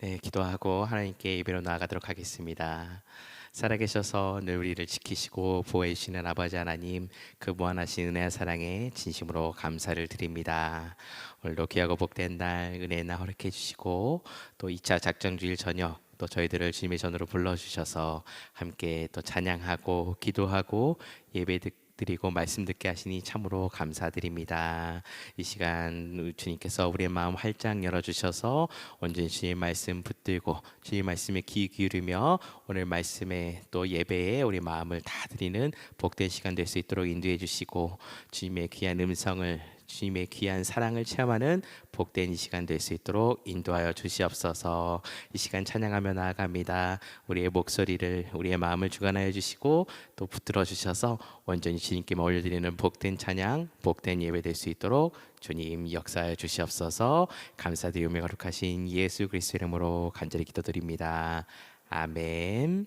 네, 기도하고 하나님께 예배로 나아가도록 하겠습니다. 살아계셔서 늘 우리를 지키시고 보호해 주시는 아버지 하나님, 그 무한하신 은혜와 사랑에 진심으로 감사를 드립니다. 오늘도 귀하고 복된 날 은혜의 날 허락해 주시고 또 2차 작정주일 저녁 또 저희들을 주님의 전으로 불러주셔서 함께 또 찬양하고 기도하고 예배 드리고 말씀 듣게 하시니 참으로 감사드립니다. 이 시간 주님께서 우리의 마음 활짝 열어주셔서 온전히 주님의 말씀 붙들고 주님의 말씀에 귀 기울이며 오늘 말씀에 또 예배에 우리 마음을 다 드리는 복된 시간 될 수 있도록 인도해 주시고 주님의 귀한 음성을 주님의 귀한 사랑을 체험하는 복된 이 시간 될 수 있도록 인도하여 주시옵소서. 이 시간 찬양하며 나아갑니다. 우리의 목소리를 우리의 마음을 주관하여 주시고 또 붙들어 주셔서 온전히 주님께 올려드리는 복된 찬양 복된 예배 될 수 있도록 주님 역사하여 주시옵소서. 감사드리며 거룩하신 예수 그리스도 이름으로 간절히 기도드립니다. 아멘.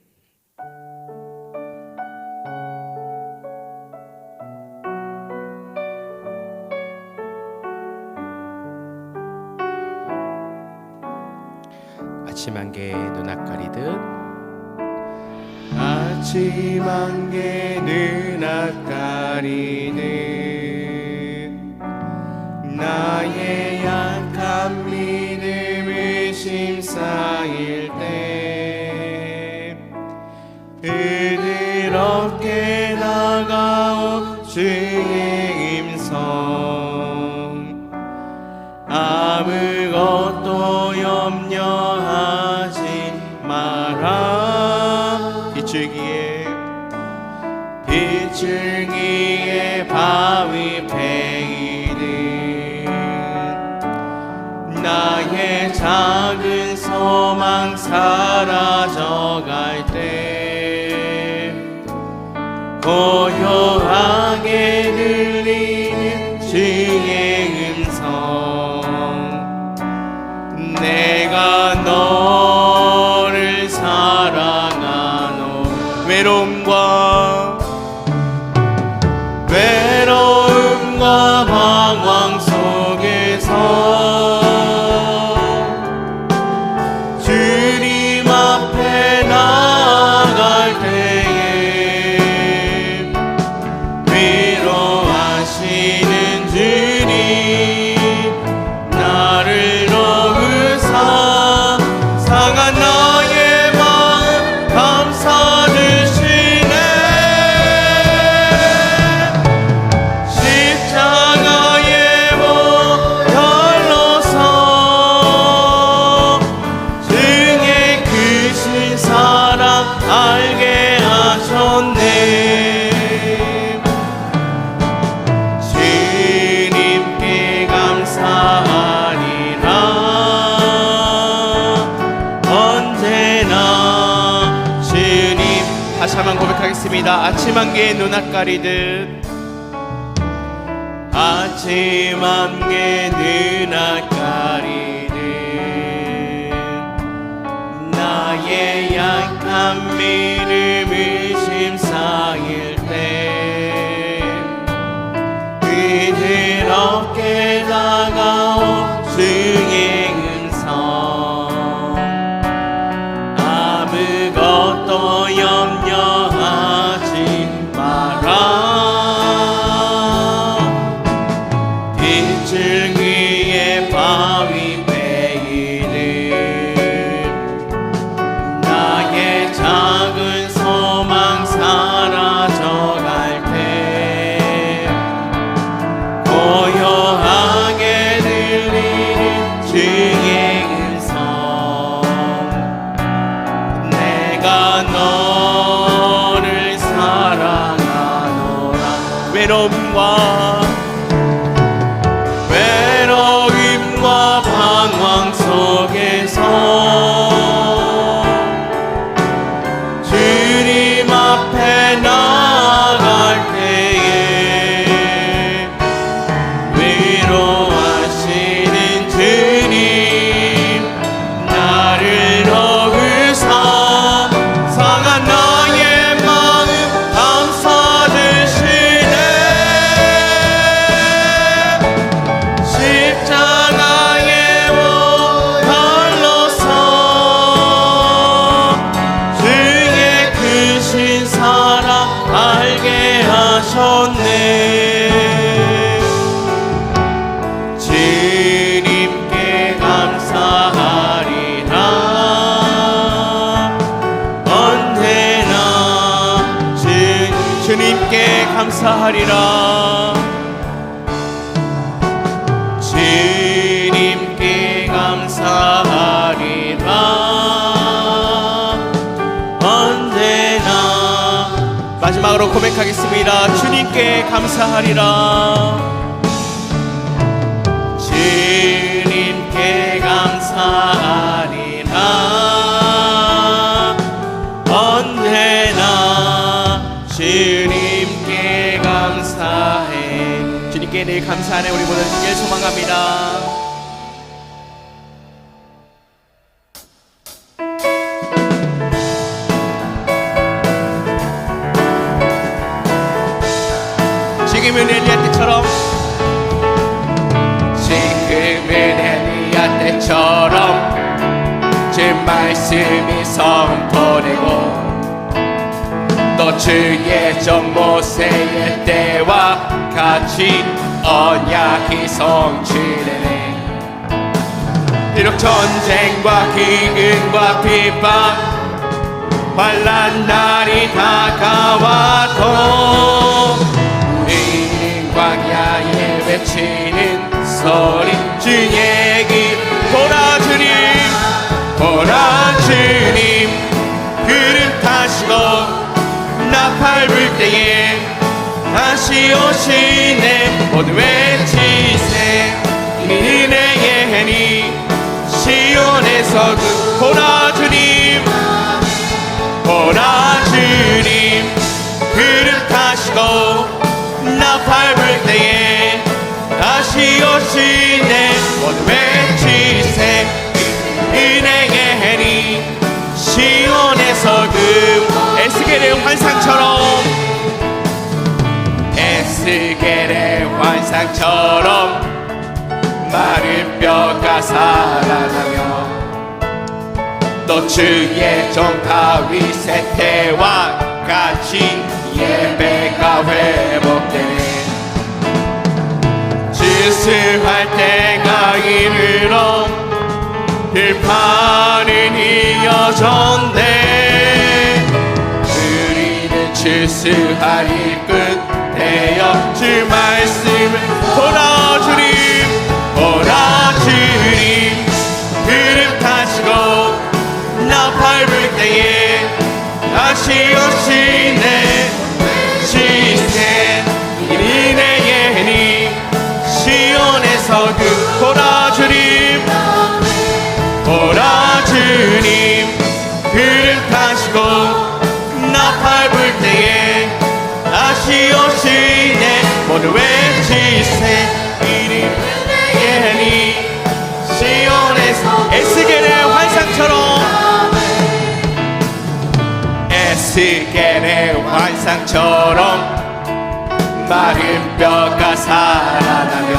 아침 안개 눈앞 가리듯 아침 안개 눈앞 가리듯 나의 약한 믿음을 심사일 때 부드럽게 다가온 주의 음성 아무것도 염려하지 마라. 빗줄기에 바위 패이듯 나의 작은 소망 사라져갈 때 고요하게 들리는 주의 음성 내가 너를 사랑하노. 외로움과 방황 속에서 주님 앞에 나아갈 때에 위로하시는 주님 나를 놓으사 상한 나의 마음 감사 주시네. 십자가의 보혈로서 주의 크신 사랑 알게 하셨네. 주님께 감사하리라. 언제나 주님. 다시 한번 고백하겠습니다. 아침 안개 눈앞 가리듯 아침 안개 눈앞 가리듯 나의 약한 믿음을 심사일 때 부드럽게 다가온 주의 음성 아무것도 염려하지 마라. 빗줄기에 바위 패이듯 나의 작은 소망 사라져갈 때 고요하게 들리는 주의 음성 내가 너를 사랑하노라. 외로움과 방황 속에서 주님 앞에 나아갈 때에 위로하시는 주님 나를 놓으사 상한 나의 마음 감사 주시네. 감사하리라. 주님께 감사하리라. 언제나. 마지막으로 고백하겠습니다. 주님께 감사하리라. 주님께 감사하리라. 언제나 주님께 감사해. 주님께 늘 감사하네 우리 모두 주님을 소망합니다. 지금은 엘리야 때처럼, 지금은 엘리야 때처럼 주 말씀이 선포되고 또 주의 종 모세의 때와 같이 언약이 성취되네. 비록 전쟁과 기근과 비방 환난 날이 다가와도 우리는 광야에 외치는 소리 주의 길 보라 주님, 보라 주님, 그릇 타시고 나팔 불 때에 다시 오시네. 모두 외치세 은혜의 해니 시온에서 그 보라 주님, 보라 주님, 그릇 타시고 나팔 불 때에 다시 오시네. 모두 외치세 은혜의 해니 시온에서 그 에스겔의 환상처럼, 에스겔의 환상처럼 마른 뼈가 살아나며 또 주의 종 다윗의 때와 같이 예배가 회복되네. 주수할 때가 이르러 들판은 이어졌네. 우리는 주수할 일끝 되어 주 말씀을 보라 주님, 보라 주님, 그릇 타시고 나팔 불 때에 다시 오시네. 시세 은혜의 해니 시온에서 그 보라 주님, 보라 주님, 그릇 타시고 나팔 불 때에 다시 오시네. 모두 외치세 은혜의 해니 시온에서 에스겔의 환상처럼, 에스겔의 환상처럼 마른 뼈가 살아나며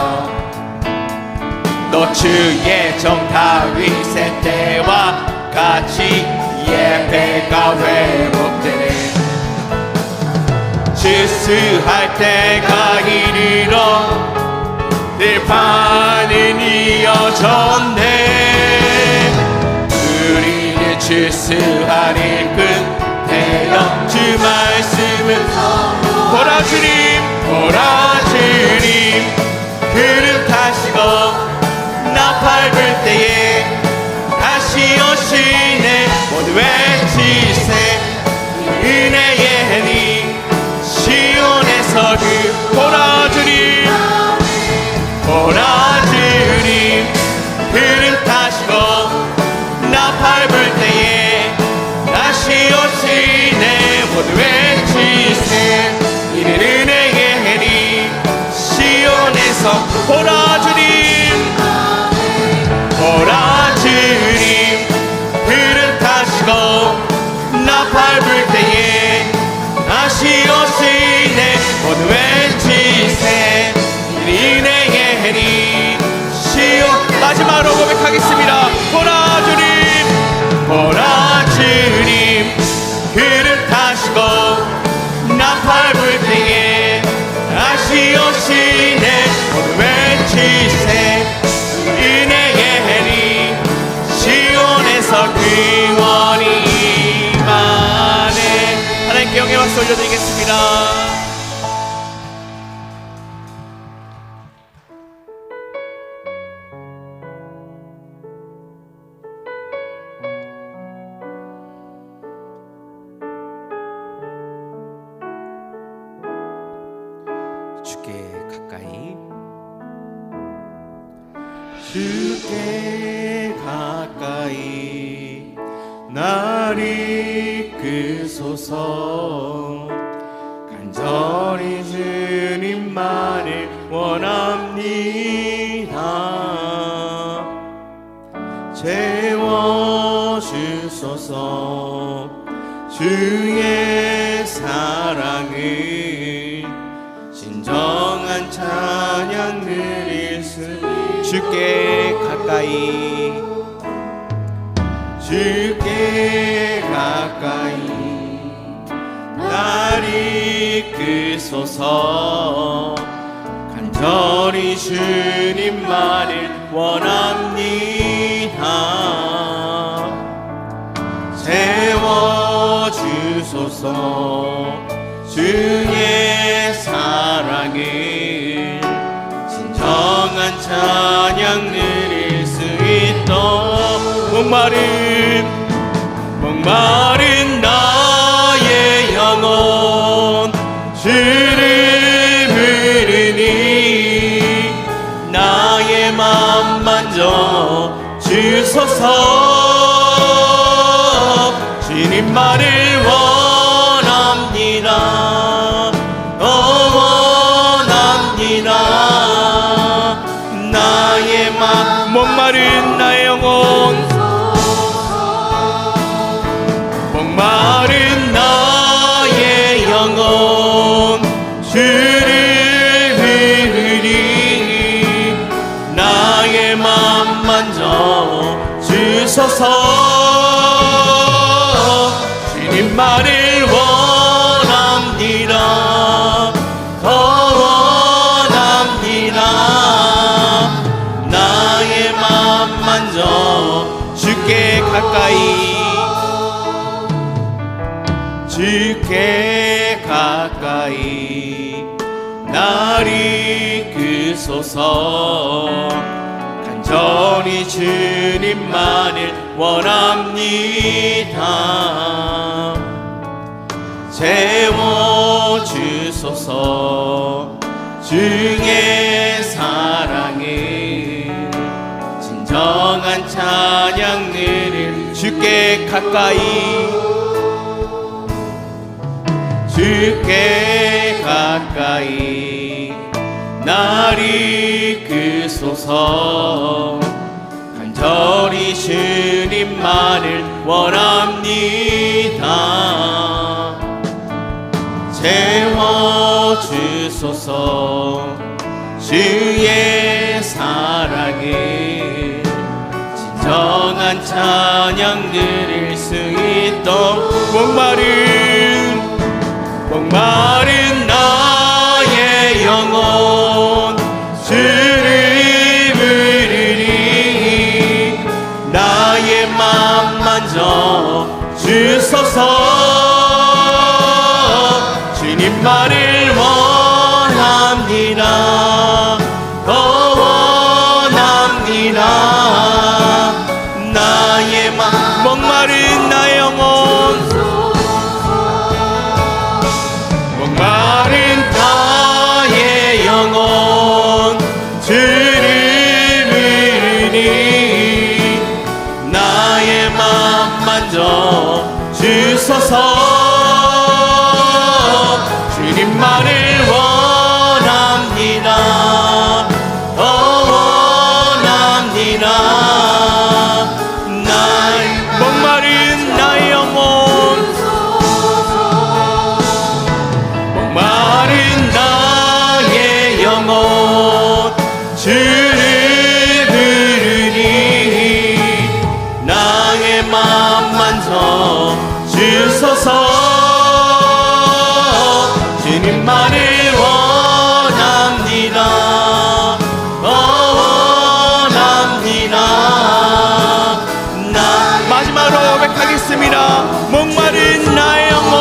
또 주의 종 다윗의 때와 같이 예배가 회복되네. 주수할 때가 이르러 들판은 이어졌네. 우리는 주수할 일끝 되어 주 말씀을 보라 주님, 보라 주님, 그릇 타시고 나팔 불 때에 다시 오시네. 모두 외치세 은혜의 해니 시온에서 그 보라 주님, 보라 주님, 그릇 타시고 나팔 불 때에 다시 오시네. 모두 외치세 이는 은혜의 해니 시온에서 보라 주님, 보라 주님, 그릇 타시고 나팔 불 때에 다시 오시네. 모두 외치세 은혜의 해니 시온. 마지막으로 고백하겠습니다. 보라 주님, 보라 주님, 그릇 타시고 나팔 불 때에 다시 오시네. 모두 외치세 은혜의 해니 시온에서 구원이 임하네. 하나님께 영광의 박수 올려드리겠습니다. 주께 가까이 주께 가까이 날 이끄소서 간절히 주님만을 원합니다. 채워주소서 주의 사랑을 진정한 찬양 드릴 수 주께 가까이 주께 가까이 날 이끄소서 간절히 주님만을 원합니다. 채워주소서 주의 사랑을 진정한 찬양 드릴 수 있도록 목마른 나의 영혼 주를 부르니 나의 맘 만져 주소서 주님만을 원합니다. 원합니다. 나의 맘 목마른 나의 영혼 목마른 나의 영혼 주를 부르니 나의 맘 만져 주소서 주님만을 원합니다. 더 원합니다. 나의 맘 만져 주께 가까이 주께 가까이 날 이끄소서 간절히 주님만을 원합니다. 채워주소서 주의 사랑을 진정한 찬양 드릴 주께 가까이 주께 가까이 날 이끄소서 간절히 주님만을 원합니다. 채워주소서 주의 사랑을 진정한 찬양 드릴 수 있도록 목마른 나의 영혼 주를 부르니 나의 맘 만져 주소서 주님만을 원합니다. 더 원합니다. 나의 맘 목마른 나의 영혼 목마른 나의 영혼 주를 부르니 나의 맘 만져 주소서 주님만을 원합니다. 더 원합니다. 나의 목마른 나의 영혼 목마른 나의 영혼 주를 부르니 나의 맘 만져 주소서 주님만을 원합니다. 원합니다. 마지막으로 고백하겠습니다. 목마른 나의 영혼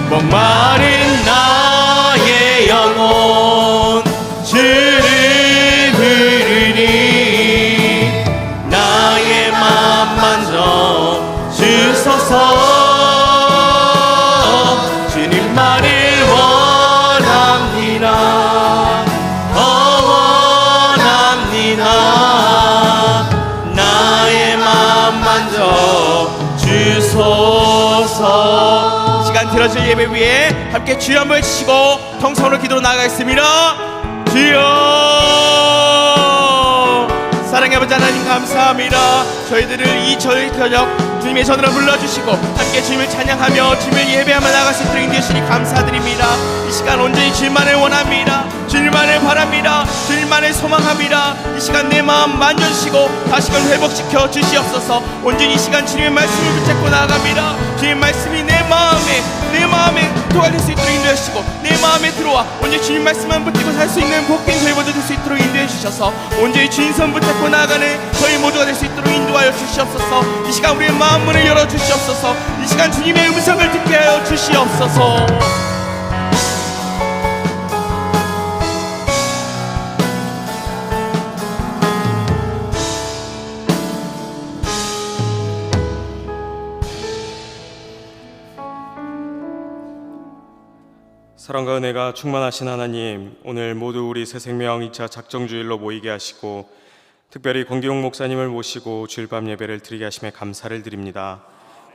목마른 나의 영혼 주를 부르니 나의 맘 만져 주소서 주님만을 원합니다. 드려질 예배 위에 함께 주여 한번 외치시고 통성으로 기도로 나아가겠습니다. 주여, 사랑의 아버지 하나님 감사합니다. 저희 저녁 주님의 전으로 불러주시고 함께 주님을 찬양하며 주님을 예배하며 나아갈 수 있도록 인도하시니 감사드립니다. 이 시간 온전히 주님만을 원합니다. 주님만을 바랍니다. 주님만을 소망합니다. 이 시간 내 마음 만져주시고 다시금 회복시켜 주시옵소서. 온전히 이 시간 주님의 말씀을 붙잡고 나아갑니다. 주님의 말씀이 내 마음에 도와줄 수 있도록 인도하시고 내 마음에 들어와 온전히 주님 말씀만 붙들고 살 수 있는 복된 저희 모두 될 수 있도록 인도해 주셔서 온전히 주님 손 붙잡고 나아가는 저희 모두가 될 수 있도록 인도하여 주시옵소서. 이 시간 우리의 마음 문을 열어 주시옵소서. 이 시간 주님의 음성을 듣게 하여 주시옵소서. 사랑과 은혜가 충만하신 하나님, 오늘 모두 우리 새생명 2차 작정주일로 모이게 하시고 특별히 권기용 목사님을 모시고 주일밤 예배를 드리게 하심에 감사를 드립니다.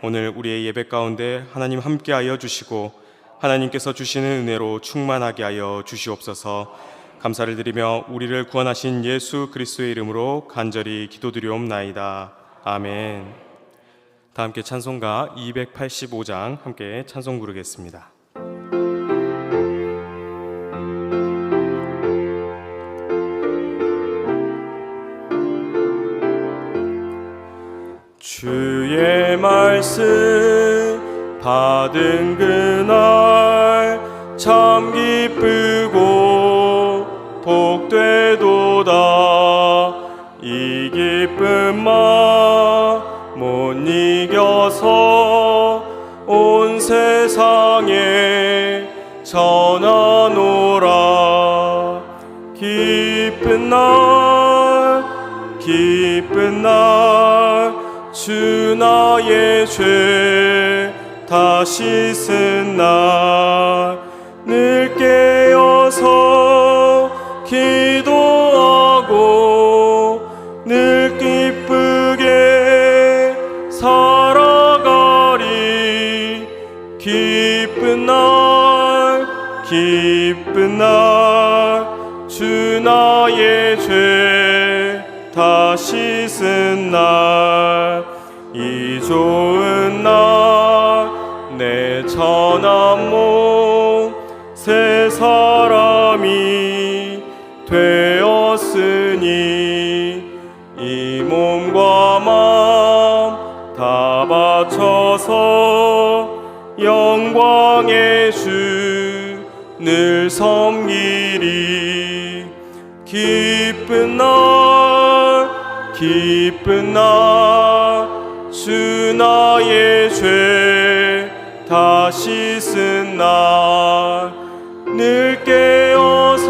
오늘 우리의 예배 가운데 하나님 함께하여 주시고 하나님께서 주시는 은혜로 충만하게 하여 주시옵소서. 감사를 드리며 우리를 구원하신 예수 그리스도의 이름으로 간절히 기도드리옵나이다. 아멘. 다 함께 찬송가 285장 함께 찬송 부르겠습니다. 주의 말씀 받은 그날 참 기쁘고 복되도다. 이 기쁨만 못 이겨서 온 세상에 전하노라. 기쁜 날 주 나의 죄 다 씻은 날 늘 깨어서 기도하고 늘 기쁘게 살아가리. 기쁜 날 주 나의 죄 다 씻은 날 이 좋은 날 내 천한 몸 새 사람이 되었으니 이 몸과 마음 다 바쳐서 영광의 주 늘 섬기리. 기쁜 날 주 나의 죄 다 씻은 날 늘 깨어서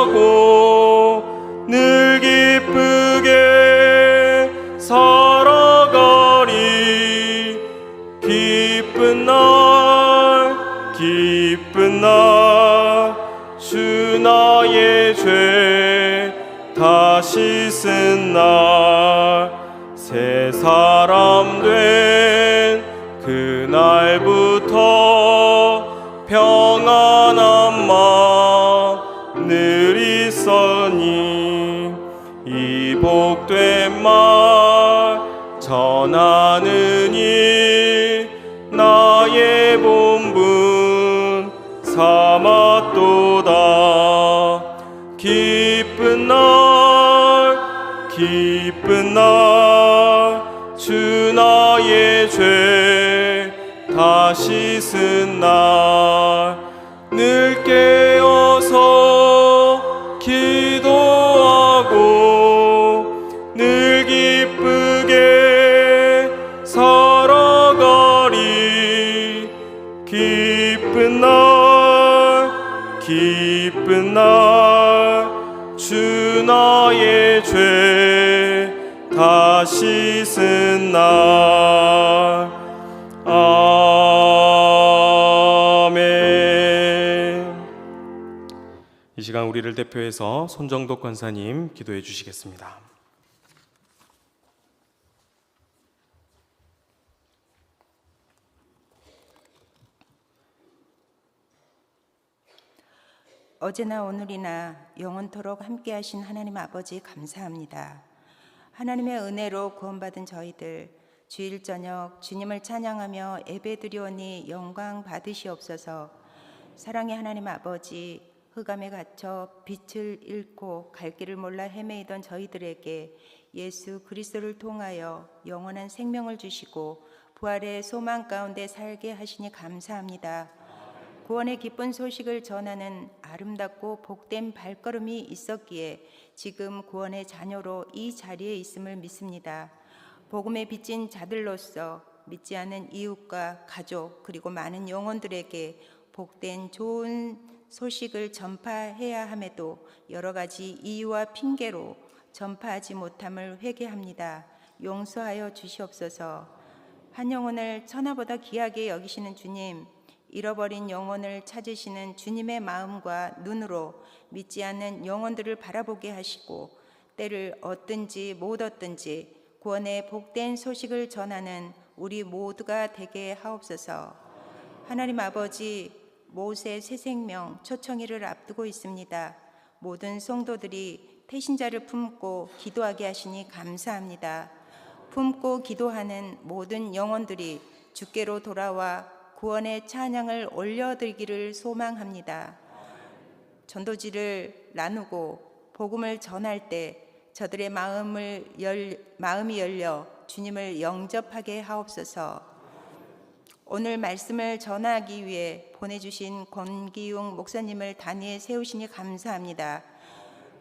기도하고 늘 기쁘게 살아가리. 기쁜 날 주 나의 죄 다 씻은 날 새 사람 된 그날부터 평안한 마음 늘 있으니 이 복된 말 전하느니 나의 본분 삼았도다. 기쁜 날 주 나의 죄 다 씻은 날 늘 깨어서 기도하고 늘 기쁘게 살아가리. 기쁜 날 주 나의 죄 다 씻은 날. 아멘. 이 시간 우리를 대표해서 손정독 권사님 기도해 주시겠습니다. 어제나 오늘이나 영원토록 함께하신 하나님 아버지 감사합니다. 하나님의 은혜로 구원받은 저희들 주일 저녁 주님을 찬양하며 예배드리오니 영광 받으시옵소서. 사랑의 하나님 아버지, 흑암에 갇혀 빛을 잃고 갈 길을 몰라 헤매이던 저희들에게 예수 그리스도를 통하여 영원한 생명을 주시고 부활의 소망 가운데 살게 하시니 감사합니다. 구원의 기쁜 소식을 전하는 아름답고 복된 발걸음이 있었기에 지금 구원의 자녀로 이 자리에 있음을 믿습니다. 복음에 빚진 자들로서 믿지 않는 이웃과 가족 그리고 많은 영혼들에게 복된 좋은 소식을 전파해야 함에도 여러 가지 이유와 핑계로 전파하지 못함을 회개합니다. 용서하여 주시옵소서. 한 영혼을 천하보다 귀하게 여기시는 주님, 잃어버린 영혼을 찾으시는 주님의 마음과 눈으로 믿지 않는 영혼들을 바라보게 하시고 때를 얻든지 못 얻든지 구원의 복된 소식을 전하는 우리 모두가 되게 하옵소서. 하나님 아버지, 모세 새생명 초청일을 앞두고 있습니다. 모든 성도들이 태신자를 품고 기도하게 하시니 감사합니다. 품고 기도하는 모든 영혼들이 주께로 돌아와 구원의 찬양을 올려드리기를 소망합니다. 전도지를 나누고 복음을 전할 때 저들의 마음이 열려 주님을 영접하게 하옵소서. 오늘 말씀을 전하기 위해 보내주신 권기웅 목사님을 단위에 세우시니 감사합니다.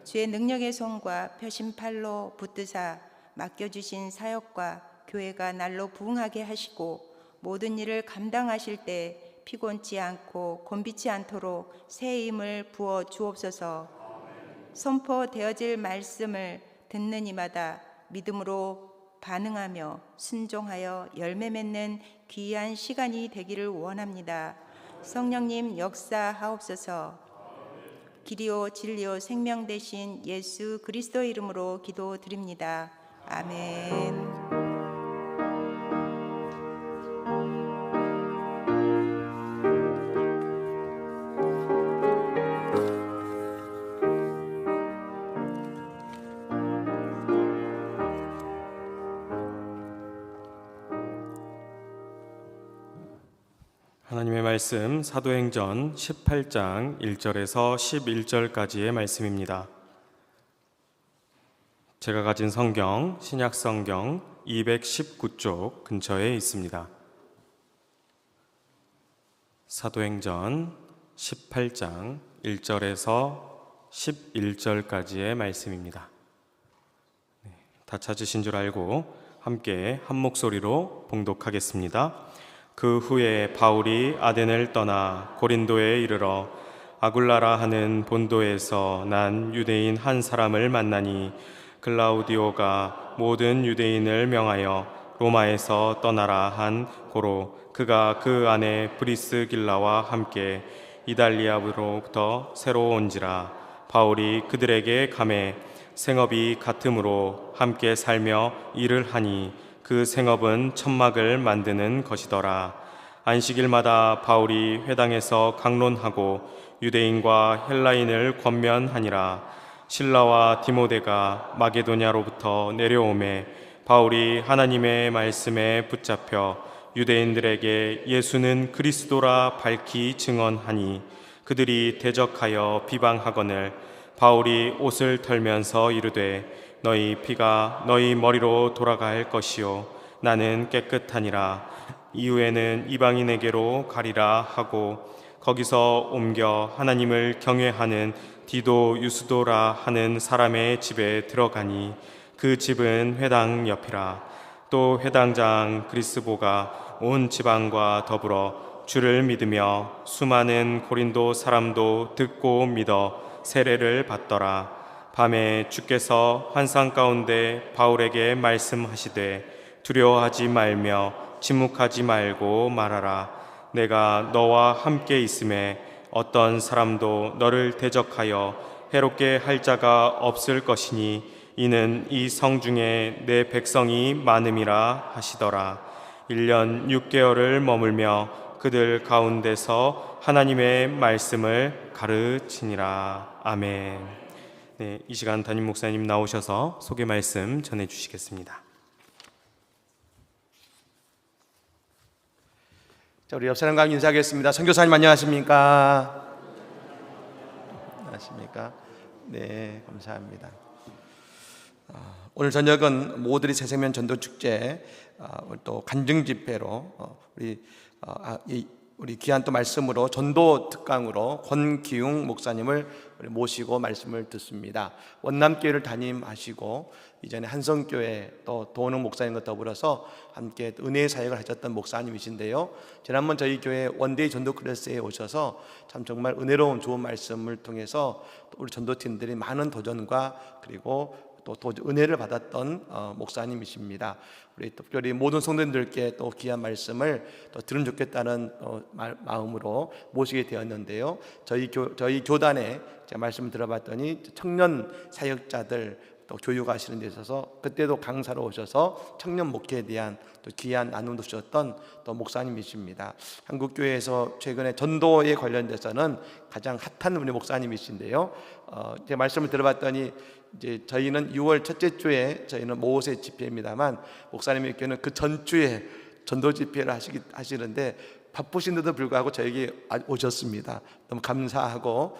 주의 능력의 손과 펴신 팔로 붙드사 맡겨주신 사역과 교회가 날로 부흥하게 하시고 모든 일을 감당하실 때 피곤치 않고 곤비치 않도록 새 힘을 부어 주옵소서. 선포되어질 말씀을 듣는 이마다 믿음으로 반응하며 순종하여 열매 맺는 귀한 시간이 되기를 원합니다. 성령님 역사하옵소서. 길이요 진리요 생명 되신 예수 그리스도 이름으로 기도드립니다. 아멘. 하나님의 말씀 사도행전 18장 1절에서 11절까지의 말씀입니다. 제가 가진 성경 신약성경 219쪽 근처에 있습니다. 사도행전 18장 1절에서 11절까지의 말씀입니다. 다 찾으신 줄 알고 함께 한 목소리로 봉독하겠습니다. 그 후에 바울이 아덴을 떠나 고린도에 이르러 아굴라라 하는 본도에서 난 유대인 한 사람을 만나니 글라우디오가 모든 유대인을 명하여 로마에서 떠나라 한 고로 그가 그 안에 브리스길라와 함께 이달리아로부터 새로 온지라. 바울이 그들에게 감해 생업이 같으므로 함께 살며 일을 하니 그 생업은 천막을 만드는 것이더라. 안식일마다 바울이 회당에서 강론하고 유대인과 헬라인을 권면하니라. 실라와 디모데가 마게도냐로부터 내려오매 바울이 하나님의 말씀에 붙잡혀 유대인들에게 예수는 그리스도라 밝히 증언하니 그들이 대적하여 비방하거늘 바울이 옷을 털면서 이르되 너희 피가 너희 머리로 돌아갈 것이요 나는 깨끗하니라. 이후에는 이방인에게로 가리라 하고 거기서 옮겨 하나님을 경외하는 디도 유스도라 하는 사람의 집에 들어가니 그 집은 회당 옆이라. 또 회당장 그리스보가 온 지방과 더불어 주를 믿으며 수많은 고린도 사람도 듣고 믿어 세례를 받더라. 밤에 주께서 환상 가운데 바울에게 말씀하시되 두려워하지 말며 침묵하지 말고 말하라. 내가 너와 함께 있음에 어떤 사람도 너를 대적하여 해롭게 할 자가 없을 것이니 이는 이 성 중에 내 백성이 많음이라 하시더라. 1년 6개월을 머물며 그들 가운데서 하나님의 말씀을 가르치니라. 아멘. 네, 이 시간 담임 목사님 나오셔서 소개 말씀 전해 주시겠습니다. 자, 우리 옆 사람과 인사하겠습니다. 선교사님 안녕하십니까? 안녕하십니까? 네, 감사합니다. 오늘 저녁은 모두리 새생명 전도 축제 또 간증 집회로 우리 귀한 또 말씀으로 전도 특강으로 권기웅 목사님을 모시고 말씀을 듣습니다. 원남교회를 담임하시고 이전에 한성교회 또 도은흥 목사님과 더불어서 함께 은혜의 사역을 하셨던 목사님이신데요. 지난번 저희 교회 원데이 전도 클래스에 오셔서 참 정말 은혜로운 좋은 말씀을 통해서 또 우리 전도팀들이 많은 도전과 그리고 또 은혜를 받았던 목사님이십니다. 우리 특별히 모든 성도님들께 또 귀한 말씀을 또 들으면 좋겠다는 마음으로 모시게 되었는데요. 저희 교단에 제가 말씀을 들어봤더니 청년 사역자들 또 교육하시는 데 있어서 그때도 강사로 오셔서 청년 목회에 대한 또 귀한 나눔도 주셨던 또 목사님이십니다. 한국 교회에서 최근에 전도에 관련돼서는 가장 핫한 우리 목사님이신데요. 제 말씀을 들어봤더니 이제 저희는 6월 첫째 주에 저희는 모세 집회입니다만 목사님의 교회는 그 전주에 전도 집회를 하시는데 바쁘신데도 불구하고 저에게 오셨습니다. 너무 감사하고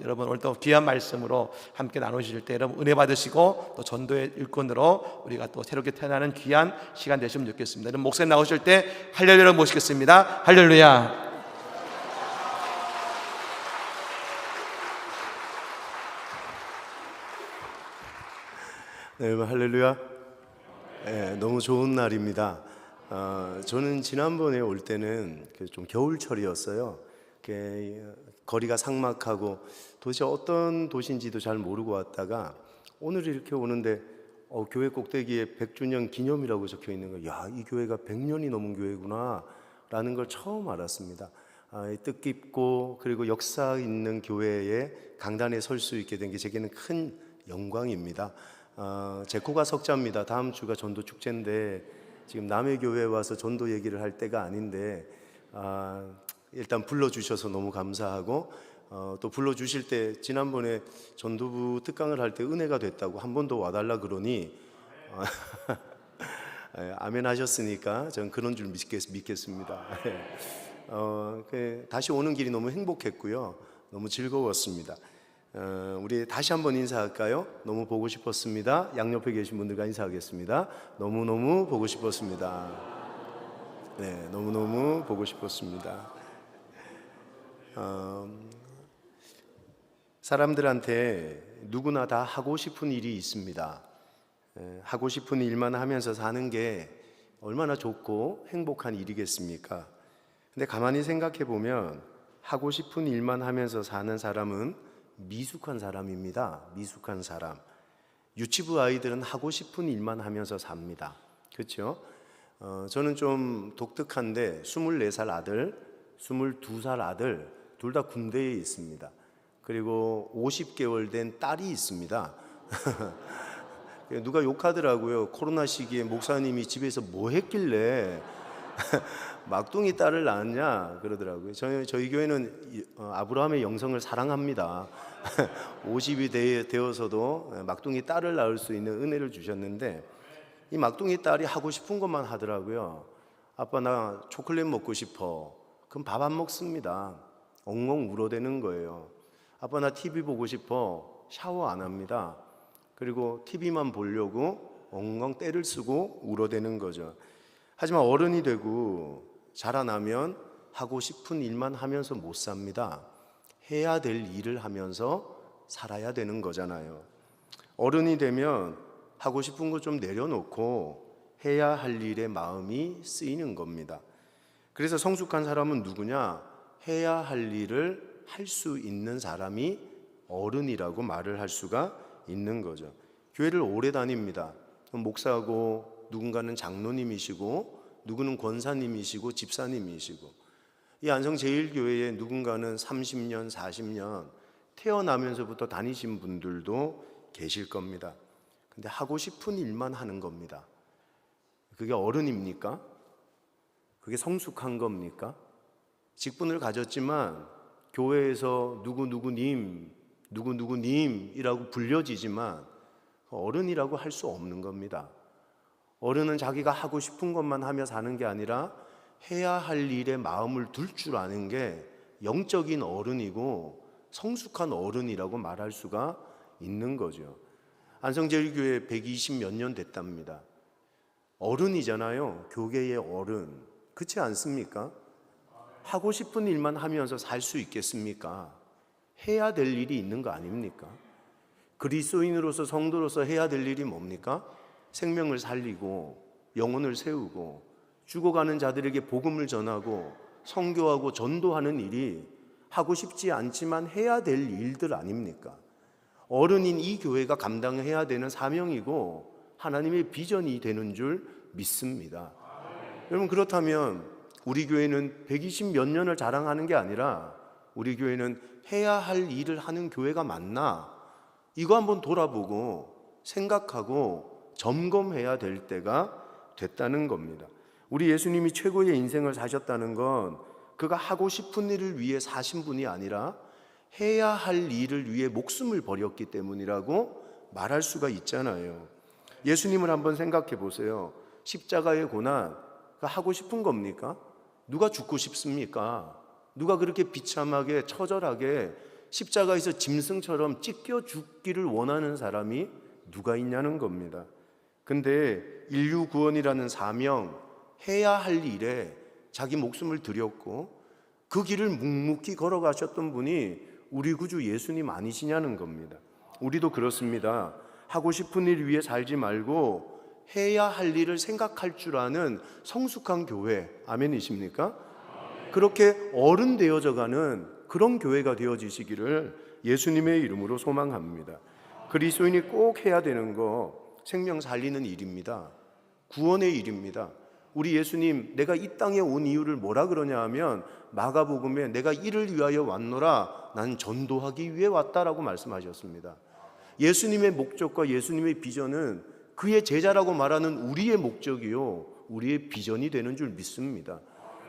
여러분 오늘 또 귀한 말씀으로 함께 나누실 때 여러분 은혜 받으시고 또 전도의 일꾼으로 우리가 또 새롭게 태어나는 귀한 시간 되시면 좋겠습니다. 여러분 목사님 나오실 때 할렐루야를 모시겠습니다. 할렐루야. 네, 여러분 할렐루야. 네, 너무 좋은 날입니다. 저는 지난번에 올 때는 좀 겨울철이었어요. 거리가 삭막하고 도대체 어떤 도시인지도 잘 모르고 왔다가 오늘 이렇게 오는데 교회 꼭대기에 100주년 기념이라고 적혀 있는 거예요. 야, 이 교회가 100년이 넘은 교회구나 라는 걸 처음 알았습니다. 뜻깊고 그리고 역사 있는 교회에 강단에 설 수 있게 된 게 제게는 큰 영광입니다. 제 코가 석자입니다. 다음 주가 전도 축제인데 지금 남의 교회에 와서 전도 얘기를 할 때가 아닌데 일단 불러주셔서 너무 감사하고 또 불러주실 때 지난번에 전도부 특강을 할 때 은혜가 됐다고 한 번 더 와달라 그러니 아멘 하셨으니까 저는 그런 줄 믿겠습니다. 다시 오는 길이 너무 행복했고요. 너무 즐거웠습니다. 우리 다시 한번 인사할까요? 너무 보고 싶었습니다. 양옆에 계신 분들과 인사하겠습니다. 너무너무 보고 싶었습니다. 네, 너무너무 보고 싶었습니다. 사람들한테 누구나 다 하고 싶은 일이 있습니다. 하고 싶은 일만 하면서 사는 게 얼마나 좋고 행복한 일이겠습니까? 근데 가만히 생각해 보면 하고 싶은 일만 하면서 사는 사람은 미숙한 사람입니다. 미숙한 사람. 유치부 아이들은 하고 싶은 일만 하면서 삽니다. 그렇죠? 저는 좀 독특한데 24살 아들, 22살 아들 둘 다 군대에 있습니다. 그리고 50개월 된 딸이 있습니다. 누가 욕하더라고요. 코로나 시기에 목사님이 집에서 뭐 했길래 막둥이 딸을 낳았냐 그러더라고요. 저희 교회는 아브라함의 영성을 사랑합니다. 50이 되어서도 막둥이 딸을 낳을 수 있는 은혜를 주셨는데 이 막둥이 딸이 하고 싶은 것만 하더라고요. 아빠 나 초콜릿 먹고 싶어. 그럼 밥 안 먹습니다. 엉엉 울어대는 거예요. 아빠 나 TV 보고 싶어. 샤워 안 합니다. 그리고 TV만 보려고 엉엉 떼를 쓰고 울어대는 거죠. 하지만 어른이 되고 자라나면 하고 싶은 일만 하면서 못 삽니다. 해야 될 일을 하면서 살아야 되는 거잖아요. 어른이 되면 하고 싶은 거 좀 내려놓고 해야 할 일에 마음이 쓰이는 겁니다. 그래서 성숙한 사람은 누구냐? 해야 할 일을 할 수 있는 사람이 어른이라고 말을 할 수가 있는 거죠. 교회를 오래 다닙니다. 목사고 누군가는 장로님이시고 누구는 권사님이시고 집사님이시고 이 안성제일교회에 누군가는 30년, 40년 태어나면서부터 다니신 분들도 계실 겁니다. 근데 하고 싶은 일만 하는 겁니다. 그게 어른입니까? 그게 성숙한 겁니까? 직분을 가졌지만 교회에서 누구누구님이라고 불려지지만 어른이라고 할 수 없는 겁니다. 어른은 자기가 하고 싶은 것만 하며 사는 게 아니라 해야 할 일에 마음을 둘 줄 아는 게 영적인 어른이고 성숙한 어른이라고 말할 수가 있는 거죠. 안성제일교회 120 몇 년 됐답니다. 어른이잖아요. 교계의 어른. 그렇지 않습니까? 하고 싶은 일만 하면서 살 수 있겠습니까? 해야 될 일이 있는 거 아닙니까? 그리스도인으로서 성도로서 해야 될 일이 뭡니까? 생명을 살리고 영혼을 세우고 죽어가는 자들에게 복음을 전하고 선교하고 전도하는 일이 하고 싶지 않지만 해야 될 일들 아닙니까? 어른인 이 교회가 감당해야 되는 사명이고 하나님의 비전이 되는 줄 믿습니다. 여러분, 그렇다면 우리 교회는 120 몇 년을 자랑하는 게 아니라 우리 교회는 해야 할 일을 하는 교회가 맞나? 이거 한번 돌아보고 생각하고 점검해야 될 때가 됐다는 겁니다. 우리 예수님이 최고의 인생을 사셨다는 건 그가 하고 싶은 일을 위해 사신 분이 아니라 해야 할 일을 위해 목숨을 버렸기 때문이라고 말할 수가 있잖아요. 예수님을 한번 생각해 보세요. 십자가의 고난, 하고 싶은 겁니까? 누가 죽고 싶습니까? 누가 그렇게 비참하게 처절하게 십자가에서 짐승처럼 찢겨 죽기를 원하는 사람이 누가 있냐는 겁니다. 근데 인류 구원이라는 사명, 해야 할 일에 자기 목숨을 드렸고 그 길을 묵묵히 걸어가셨던 분이 우리 구주 예수님 아니시냐는 겁니다. 우리도 그렇습니다. 하고 싶은 일 위해 살지 말고 해야 할 일을 생각할 줄 아는 성숙한 교회, 아멘이십니까? 그렇게 어른 되어져가는 그런 교회가 되어지시기를 예수님의 이름으로 소망합니다. 그리스도인이 꼭 해야 되는 거 생명 살리는 일입니다. 구원의 일입니다. 우리 예수님, 내가 이 땅에 온 이유를 뭐라 그러냐 하면 마가복음에 내가 이를 위하여 왔노라, 난 전도하기 위해 왔다라고 말씀하셨습니다. 예수님의 목적과 예수님의 비전은 그의 제자라고 말하는 우리의 목적이요, 우리의 비전이 되는 줄 믿습니다.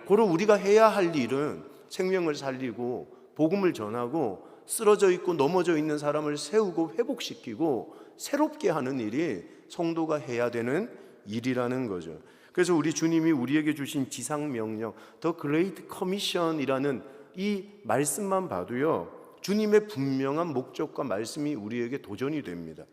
고로 우리가 해야 할 일은 생명을 살리고 복음을 전하고 쓰러져 있고 넘어져 있는 사람을 세우고 회복시키고 새롭게 하는 일이 성도가 해야 되는 일이라는 거죠. 그래서 우리 주님이 우리에게 주신 지상명령, The Great Commission이라는 이 말씀만 봐도요, 주님의 분명한 목적과 말씀이 우리에게 도전이 됩니다.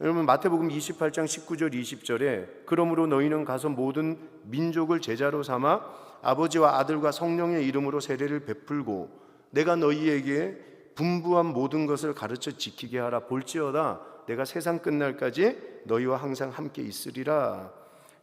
여러분, 마태복음 28장 19절 20절에 그러므로 너희는 가서 모든 민족을 제자로 삼아 아버지와 아들과 성령의 이름으로 세례를 베풀고 내가 너희에게 분부한 모든 것을 가르쳐 지키게 하라. 볼지어다 내가 세상 끝날까지 너희와 항상 함께 있으리라.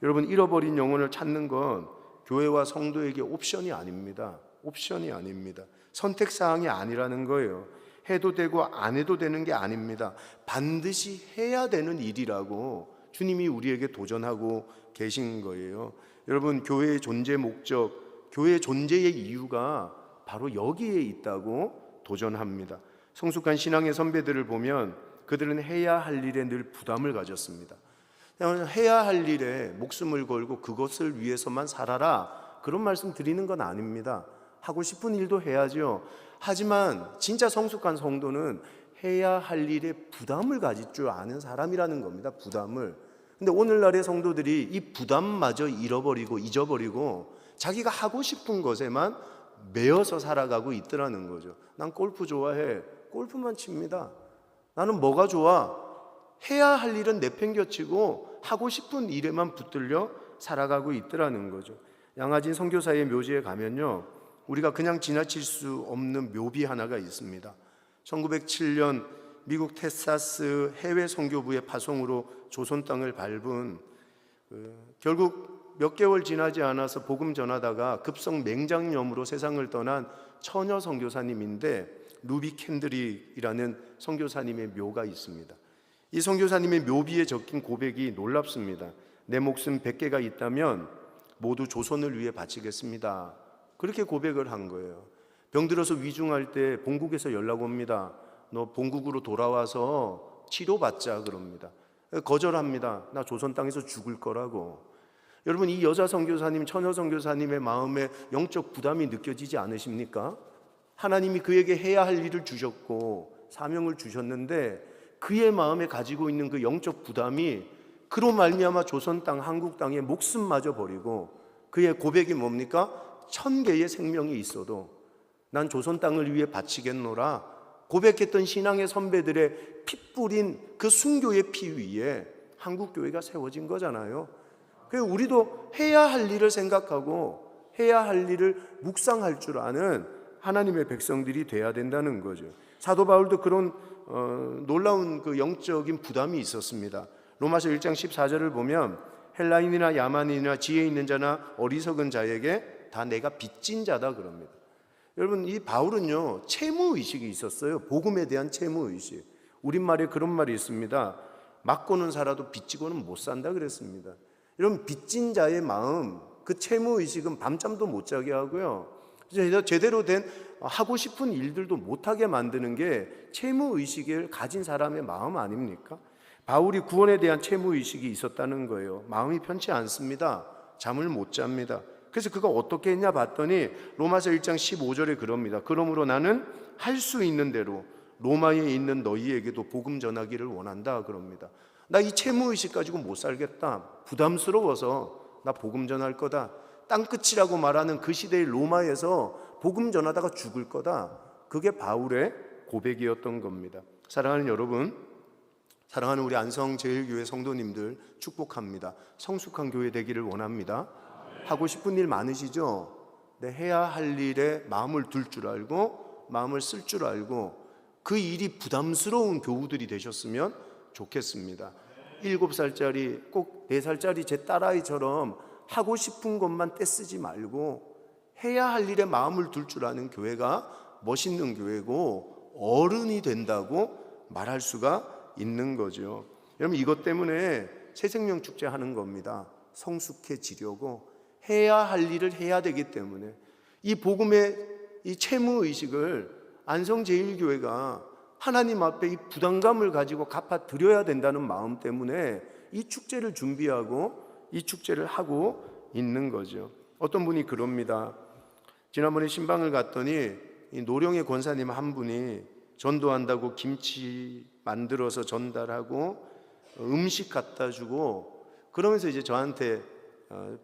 여러분, 잃어버린 영혼을 찾는 건 교회와 성도에게 옵션이 아닙니다. 옵션이 아닙니다. 선택사항이 아니라는 거예요. 해도 되고 안 해도 되는 게 아닙니다. 반드시 해야 되는 일이라고 주님이 우리에게 도전하고 계신 거예요. 여러분, 교회의 존재 목적, 교회의 존재의 이유가 바로 여기에 있다고 도전합니다. 성숙한 신앙의 선배들을 보면 그들은 해야 할 일에 늘 부담을 가졌습니다. 해야 할 일에 목숨을 걸고 그것을 위해서만 살아라, 그런 말씀 드리는 건 아닙니다. 하고 싶은 일도 해야죠. 하지만 진짜 성숙한 성도는 해야 할 일에 부담을 가질 줄 아는 사람이라는 겁니다. 부담을. 근데 오늘날의 성도들이 이 부담마저 잃어버리고 잊어버리고 자기가 하고 싶은 것에만 매여서 살아가고 있더라는 거죠. 난 골프 좋아해. 골프만 칩니다. 나는 뭐가 좋아? 해야 할 일은 내팽겨치고 하고 싶은 일에만 붙들려 살아가고 있더라는 거죠. 양화진 선교사의 묘지에 가면요, 우리가 그냥 지나칠 수 없는 묘비 하나가 있습니다. 1907년 미국 텍사스 해외 선교부의 파송으로 조선 땅을 밟은 결국 몇 개월 지나지 않아서 복음 전하다가 급성 맹장염으로 세상을 떠난 처녀 선교사님인데 루비 캔드릭이라는 선교사님의 묘가 있습니다. 이 선교사님의 묘비에 적힌 고백이 놀랍습니다. 내 목숨 100개가 있다면 모두 조선을 위해 바치겠습니다. 그렇게 고백을 한 거예요. 병들어서 위중할 때 본국에서 연락 옵니다. 너 본국으로 돌아와서 치료받자 그럽니다. 거절합니다. 나 조선 땅에서 죽을 거라고. 여러분, 이 여자 선교사님, 처녀 선교사님의 마음에 영적 부담이 느껴지지 않으십니까? 하나님이 그에게 해야 할 일을 주셨고 사명을 주셨는데 그의 마음에 가지고 있는 그 영적 부담이 그로 말미암아 조선 땅, 한국 땅에 목숨마저 버리고 그의 고백이 뭡니까? 1000개의 생명이 있어도 난 조선 땅을 위해 바치겠노라 고백했던 신앙의 선배들의 피 뿌린 그 순교의 피 위에 한국교회가 세워진 거잖아요. 그래서 우리도 해야 할 일을 생각하고 해야 할 일을 묵상할 줄 아는 하나님의 백성들이 돼야 된다는 거죠. 사도 바울도 그런 놀라운 그 영적인 부담이 있었습니다. 로마서 1장 14절을 보면 헬라인이나 야만인이나 지혜 있는 자나 어리석은 자에게 다 내가 빚진 자다 그럽니다. 여러분, 이 바울은요 채무의식이 있었어요. 복음에 대한 채무의식. 우리말에 그런 말이 있습니다. 맞고는 살아도 빚지고는 못 산다 그랬습니다. 여러분, 빚진 자의 마음, 그 채무의식은 밤잠도 못 자게 하고요, 제대로 된 하고 싶은 일들도 못하게 만드는 게 채무의식을 가진 사람의 마음 아닙니까? 바울이 구원에 대한 채무의식이 있었다는 거예요. 마음이 편치 않습니다. 잠을 못 잡니다. 그래서 그가 어떻게 했냐 봤더니 로마서 1장 15절에 그럽니다. 그러므로 나는 할 수 있는 대로 로마에 있는 너희에게도 복음 전하기를 원한다 그럽니다. 나 이 채무의식 가지고 못 살겠다. 부담스러워서 나 복음 전할 거다. 땅끝이라고 말하는 그 시대의 로마에서 복음 전하다가 죽을 거다. 그게 바울의 고백이었던 겁니다. 사랑하는 여러분, 사랑하는 우리 안성제일교회 성도님들 축복합니다. 성숙한 교회 되기를 원합니다. 하고 싶은 일 많으시죠? 네, 해야 할 일에 마음을 둘 줄 알고 마음을 쓸 줄 알고 그 일이 부담스러운 교우들이 되셨으면 좋겠습니다. 7살짜리 꼭 4살짜리 제 딸아이처럼 하고 싶은 것만 떼쓰지 말고 해야 할 일에 마음을 둘 줄 아는 교회가 멋있는 교회고 어른이 된다고 말할 수가 있는 거죠. 여러분, 이것 때문에 새생명 축제 하는 겁니다. 성숙해지려고 해야 할 일을 해야 되기 때문에 이 복음의 이 채무의식을 안성제일교회가 하나님 앞에 이 부담감을 가지고 갚아드려야 된다는 마음 때문에 이 축제를 준비하고 이 축제를 하고 있는 거죠. 어떤 분이 그럽니다. 지난번에 신방을 갔더니 이 노령의 권사님 한 분이 전도한다고 김치 만들어서 전달하고 음식 갖다 주고 그러면서 이제 저한테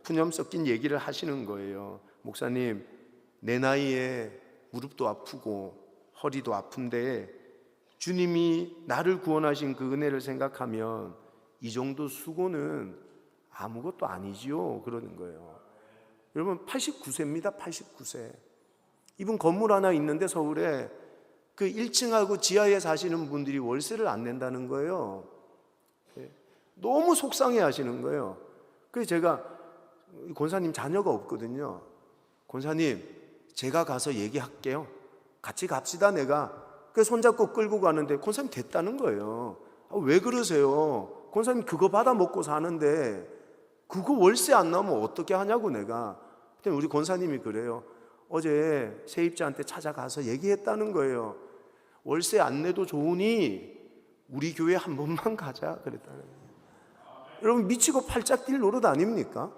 푸념 섞인 얘기를 하시는 거예요. 목사님, 내 나이에 무릎도 아프고 허리도 아픈데 주님이 나를 구원하신 그 은혜를 생각하면 이 정도 수고는 아무것도 아니지요 그러는 거예요. 여러분, 89세입니다. 89세. 이분 건물 하나 있는데 서울에 그 1층하고 지하에 사시는 분들이 월세를 안 낸다는 거예요. 너무 속상해 하시는 거예요. 그래서 제가 권사님 자녀가 없거든요. 권사님, 제가 가서 얘기할게요. 같이 갑시다 내가. 그래서 손잡고 끌고 가는데 권사님 됐다는 거예요. 왜 그러세요? 권사님 그거 받아 먹고 사는데 그거 월세 안 나오면 어떻게 하냐고 내가. 그때 우리 권사님이 그래요. 어제 세입자한테 찾아가서 얘기했다는 거예요. 월세 안 내도 좋으니 우리 교회 한 번만 가자 그랬다는 거예요. 여러분, 미치고 팔짝 뛸 노릇 아닙니까?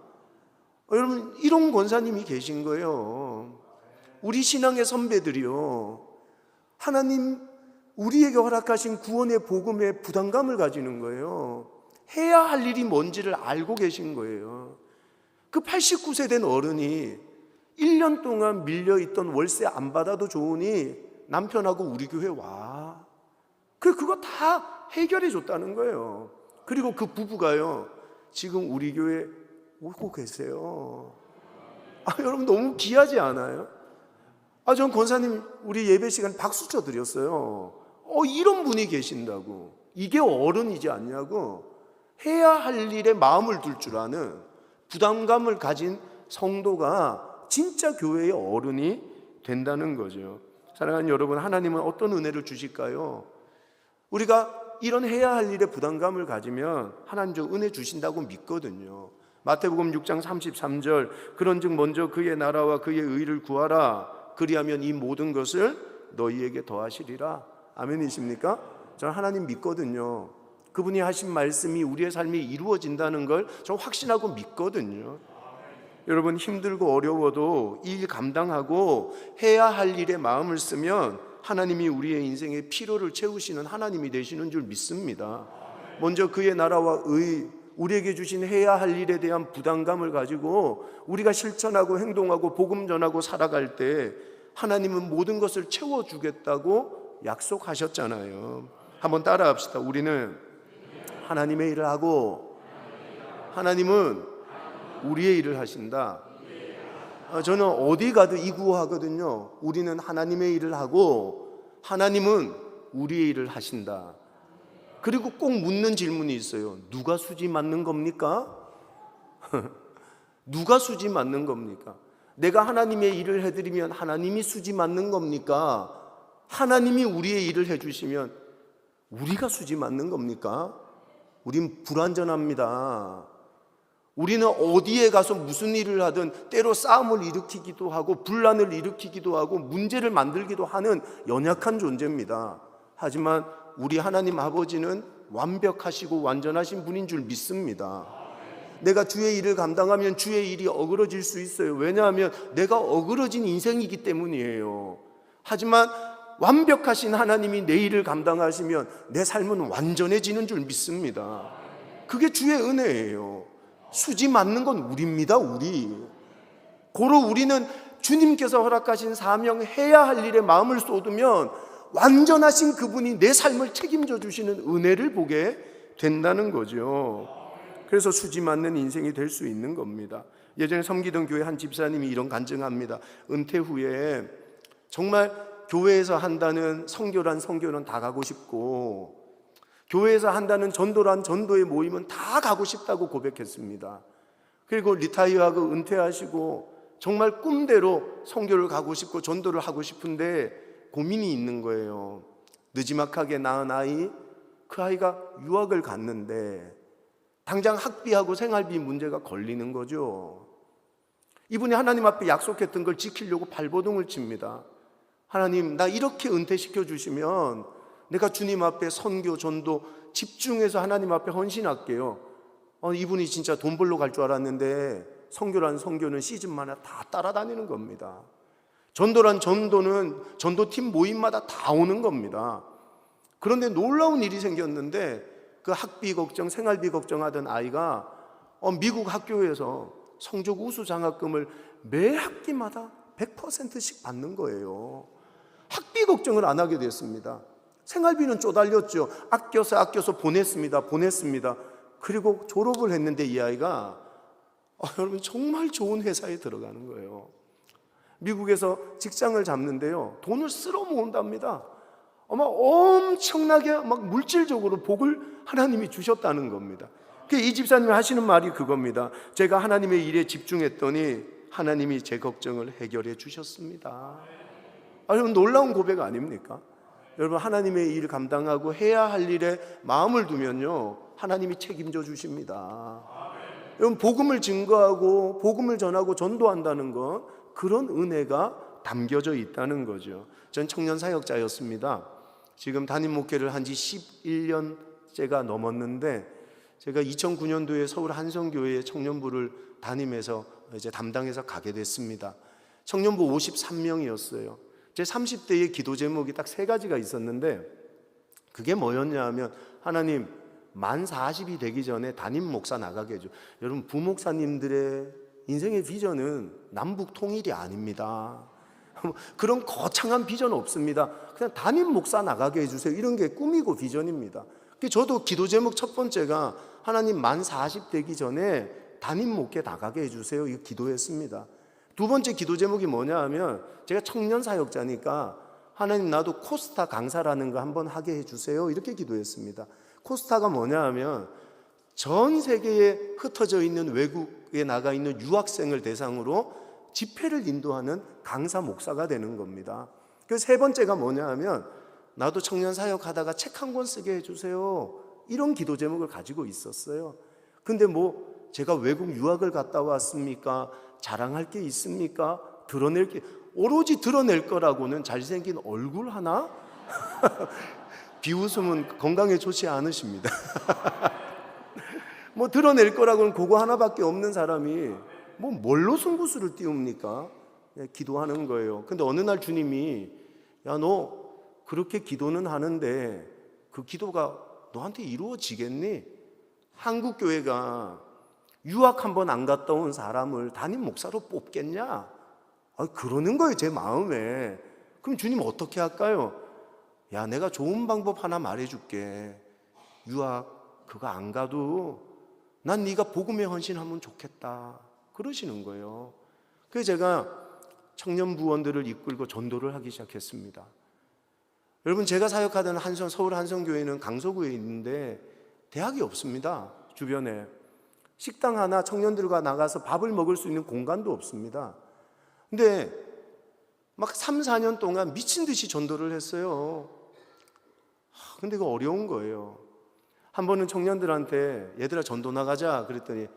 여러분, 이런 권사님이 계신 거예요. 우리 신앙의 선배들이요, 하나님 우리에게 허락하신 구원의 복음에 부담감을 가지는 거예요. 해야 할 일이 뭔지를 알고 계신 거예요. 그 89세 된 어른이 1년 동안 밀려있던 월세 안 받아도 좋으니 남편하고 우리 교회 와. 그거 다 해결해 줬다는 거예요. 그리고 그 부부가요, 지금 우리 교회 오고 계세요. 여러분, 너무 귀하지 않아요? 전 권사님 우리 예배 시간 박수 쳐드렸어요. 이런 분이 계신다고. 이게 어른이지 않냐고. 해야 할 일에 마음을 둘 줄 아는 부담감을 가진 성도가 진짜 교회의 어른이 된다는 거죠. 사랑하는 여러분, 하나님은 어떤 은혜를 주실까요? 우리가 이런 해야 할 일에 부담감을 가지면 하나님 저 은혜 주신다고 믿거든요. 마태복음 6장 33절, 그런즉 먼저 그의 나라와 그의 의를 구하라. 그리하면 이 모든 것을 너희에게 더하시리라. 아멘이십니까? 저는 하나님 믿거든요. 그분이 하신 말씀이 우리의 삶에 이루어진다는 걸 좀 확신하고 믿거든요. 여러분, 힘들고 어려워도 이 일 감당하고 해야 할 일에 마음을 쓰면 하나님이 우리의 인생의 피로를 채우시는 하나님이 되시는 줄 믿습니다. 먼저 그의 나라와 의, 우리에게 주신 해야 할 일에 대한 부담감을 가지고 우리가 실천하고 행동하고 복음 전하고 살아갈 때 하나님은 모든 것을 채워주겠다고 약속하셨잖아요. 한번 따라합시다. 우리는 하나님의 일을 하고 하나님은 우리의 일을 하신다. 저는 어디 가도 이 구호하거든요. 우리는 하나님의 일을 하고 하나님은 우리의 일을 하신다. 그리고 꼭 묻는 질문이 있어요. 누가 수지 맞는 겁니까? 누가 수지 맞는 겁니까? 내가 하나님의 일을 해드리면 하나님이 수지 맞는 겁니까? 하나님이 우리의 일을 해주시면 우리가 수지 맞는 겁니까? 우린 불완전합니다. 우리는 어디에 가서 무슨 일을 하든 때로 싸움을 일으키기도 하고 분란을 일으키기도 하고 문제를 만들기도 하는 연약한 존재입니다. 하지만 우리 하나님 아버지는 완벽하시고 완전하신 분인 줄 믿습니다. 내가 주의 일을 감당하면 주의 일이 어그러질 수 있어요. 왜냐하면 내가 어그러진 인생이기 때문이에요. 하지만 완벽하신 하나님이 내 일을 감당하시면 내 삶은 완전해지는 줄 믿습니다. 그게 주의 은혜예요. 수지 맞는 건 우리입니다. 우리. 고로 우리는 주님께서 허락하신 사명 해야 할 일에 마음을 쏟으면 완전하신 그분이 내 삶을 책임져 주시는 은혜를 보게 된다는 거죠. 그래서 수지 맞는 인생이 될 수 있는 겁니다. 예전에 섬기던 교회 한 집사님이 이런 간증합니다. 은퇴 후에 정말 교회에서 한다는 선교란 선교는 다 가고 싶고 교회에서 한다는 전도란 전도의 모임은 다 가고 싶다고 고백했습니다. 그리고 리타이어하고 은퇴하시고 정말 꿈대로 선교를 가고 싶고 전도를 하고 싶은데 고민이 있는 거예요. 느지막하게 낳은 아이, 그 아이가 유학을 갔는데 당장 학비하고 생활비 문제가 걸리는 거죠. 이분이 하나님 앞에 약속했던 걸 지키려고 발버둥을 칩니다. 하나님, 나 이렇게 은퇴시켜 주시면 내가 주님 앞에 선교, 전도 집중해서 하나님 앞에 헌신할게요. 이분이 진짜 돈 벌러 갈 줄 알았는데 선교란 선교는 시즌마다 다 따라다니는 겁니다. 전도란 전도는 전도팀 모임마다 다 오는 겁니다. 그런데 놀라운 일이 생겼는데 그 학비 걱정, 생활비 걱정하던 아이가 미국 학교에서 성적 우수 장학금을 매 학기마다 100%씩 받는 거예요. 학비 걱정을 안 하게 됐습니다. 생활비는 쪼달렸죠. 아껴서 보냈습니다. 그리고 졸업을 했는데 이 아이가 여러분 정말 좋은 회사에 들어가는 거예요. 미국에서 직장을 잡는데요, 돈을 쓸어 모은답니다. 아마 엄청나게 막 물질적으로 복을 하나님이 주셨다는 겁니다. 이 집사님이 하시는 말이 그겁니다. 제가 하나님의 일에 집중했더니 하나님이 제 걱정을 해결해 주셨습니다. 여러분 놀라운 고백 아닙니까? 여러분 하나님의 일 감당하고 해야 할 일에 마음을 두면요 하나님이 책임져 주십니다. 여러분 복음을 증거하고 복음을 전하고 전도한다는 건 그런 은혜가 담겨져 있다는 거죠. 전 청년 사역자였습니다. 지금 담임 목회를 한 지 11년째가 넘었는데 제가 2009년도에 서울 한성교회 청년부를 담임해서 이제 담당해서 가게 됐습니다. 청년부 53명이었어요. 제 30대의 기도 제목이 딱 3가지가 있었는데 그게 뭐였냐 하면 하나님 만 40이 되기 전에 담임 목사 나가게 해줘. 여러분 부목사님들의 인생의 비전은 남북 통일이 아닙니다. 그런 거창한 비전 없습니다. 그냥 담임 목사 나가게 해주세요. 이런 게 꿈이고 비전입니다. 저도 기도 제목 첫 번째가 하나님 만 40 되기 전에 담임 목회 나가게 해주세요. 이거 기도했습니다. 두 번째 기도 제목이 뭐냐 하면 제가 청년 사역자니까 하나님 나도 코스타 강사라는 거 한번 하게 해주세요. 이렇게 기도했습니다. 코스타가 뭐냐 하면 전 세계에 흩어져 있는 외국에 나가 있는 유학생을 대상으로 집회를 인도하는 강사 목사가 되는 겁니다. 그 세 번째가 뭐냐 하면 나도 청년 사역하다가 책 한 권 쓰게 해주세요. 이런 기도 제목을 가지고 있었어요. 근데 뭐 제가 외국 유학을 갔다 왔습니까? 자랑할 게 있습니까? 오로지 드러낼 거라고는 잘생긴 얼굴 하나? 비웃음은 건강에 좋지 않으십니다. 뭐 드러낼 거라고는 그거 하나밖에 없는 사람이 뭐 뭘로 승부수를 띄웁니까? 기도하는 거예요. 근데 어느 날 주님이 야, 너 그렇게 기도는 하는데 그 기도가 너한테 이루어지겠니? 한국 교회가 유학 한번 안 갔다 온 사람을 담임 목사로 뽑겠냐? 그러는 거예요, 제 마음에. 그럼 주님 어떻게 할까요? 야, 내가 좋은 방법 하나 말해줄게. 유학 그거 안 가도 난 네가 복음에 헌신하면 좋겠다. 그러시는 거예요. 그래서 제가 청년 부원들을 이끌고 전도를 하기 시작했습니다. 여러분, 제가 사역하던 서울 한성교회는 강서구에 있는데 대학이 없습니다. 주변에 식당 하나 청년들과 나가서 밥을 먹을 수 있는 공간도 없습니다. 근데 막 3, 4년 동안 미친 듯이 전도를 했어요. 근데 이거 어려운 거예요. 한 번은 청년들한테 얘들아 전도 나가자 그랬더니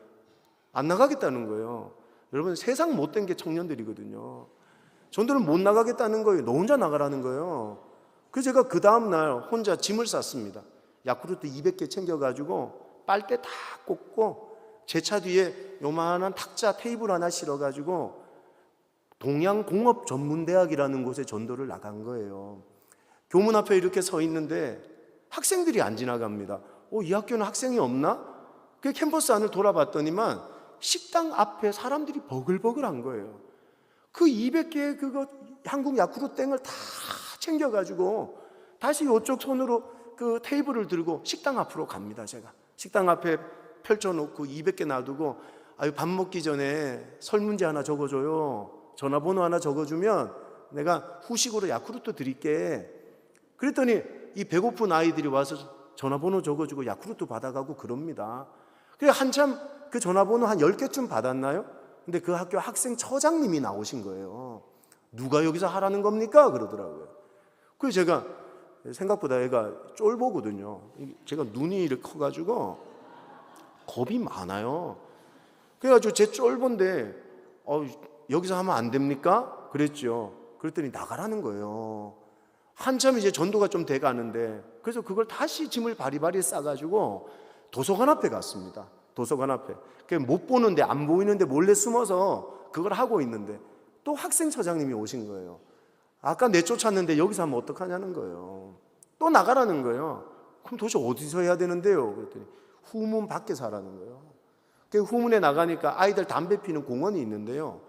안 나가겠다는 거예요. 여러분, 세상 못된 게 청년들이거든요. 전도를 못 나가겠다는 거예요. 너 혼자 나가라는 거예요. 그래서 제가 그 다음날 혼자 짐을 쌌습니다. 야쿠르트 200개 챙겨가지고 빨대 다 꽂고 제 차 뒤에 요만한 탁자 테이블 하나 실어가지고 동양공업전문대학이라는 곳에 전도를 나간 거예요. 교문 앞에 이렇게 서 있는데 학생들이 안 지나갑니다. 이 학교는 학생이 없나? 그 캠퍼스 안을 돌아봤더니만 식당 앞에 사람들이 버글버글한 거예요. 그 200개의 그거 한국 야쿠르트 땡을 다 챙겨가지고 다시 이쪽 손으로 그 테이블을 들고 식당 앞으로 갑니다. 제가 식당 앞에 펼쳐놓고 200개 놔두고 밥 먹기 전에 설문지 하나 적어줘요. 전화번호 하나 적어주면 내가 후식으로 야쿠르트 드릴게. 그랬더니 이 배고픈 아이들이 와서 전화번호 적어주고 야쿠르트 받아가고 그럽니다. 그래 한참 그 전화번호 한 10개쯤 받았나요? 근데 그 학교 학생처장님이 나오신 거예요. 누가 여기서 하라는 겁니까? 그러더라고요. 그래서 제가 생각보다 애가 쫄보거든요. 제가 눈이 이렇게 커가지고 겁이 많아요. 그래가지고 제 쫄본데 여기서 하면 안 됩니까? 그랬죠. 그랬더니 나가라는 거예요. 한참 이제 전도가 좀 돼가는데 그래서 그걸 다시 짐을 바리바리 싸가지고 도서관 앞에 갔습니다. 도서관 앞에. 못 보는데 안 보이는데 몰래 숨어서 그걸 하고 있는데 또 학생처장님이 오신 거예요. 아까 내쫓았는데 여기서 하면 어떡하냐는 거예요. 또 나가라는 거예요. 그럼 도대체 어디서 해야 되는데요? 그랬더니 후문 밖에서 하라는 거예요. 그 후문에 나가니까 아이들 담배 피는 공원이 있는데요.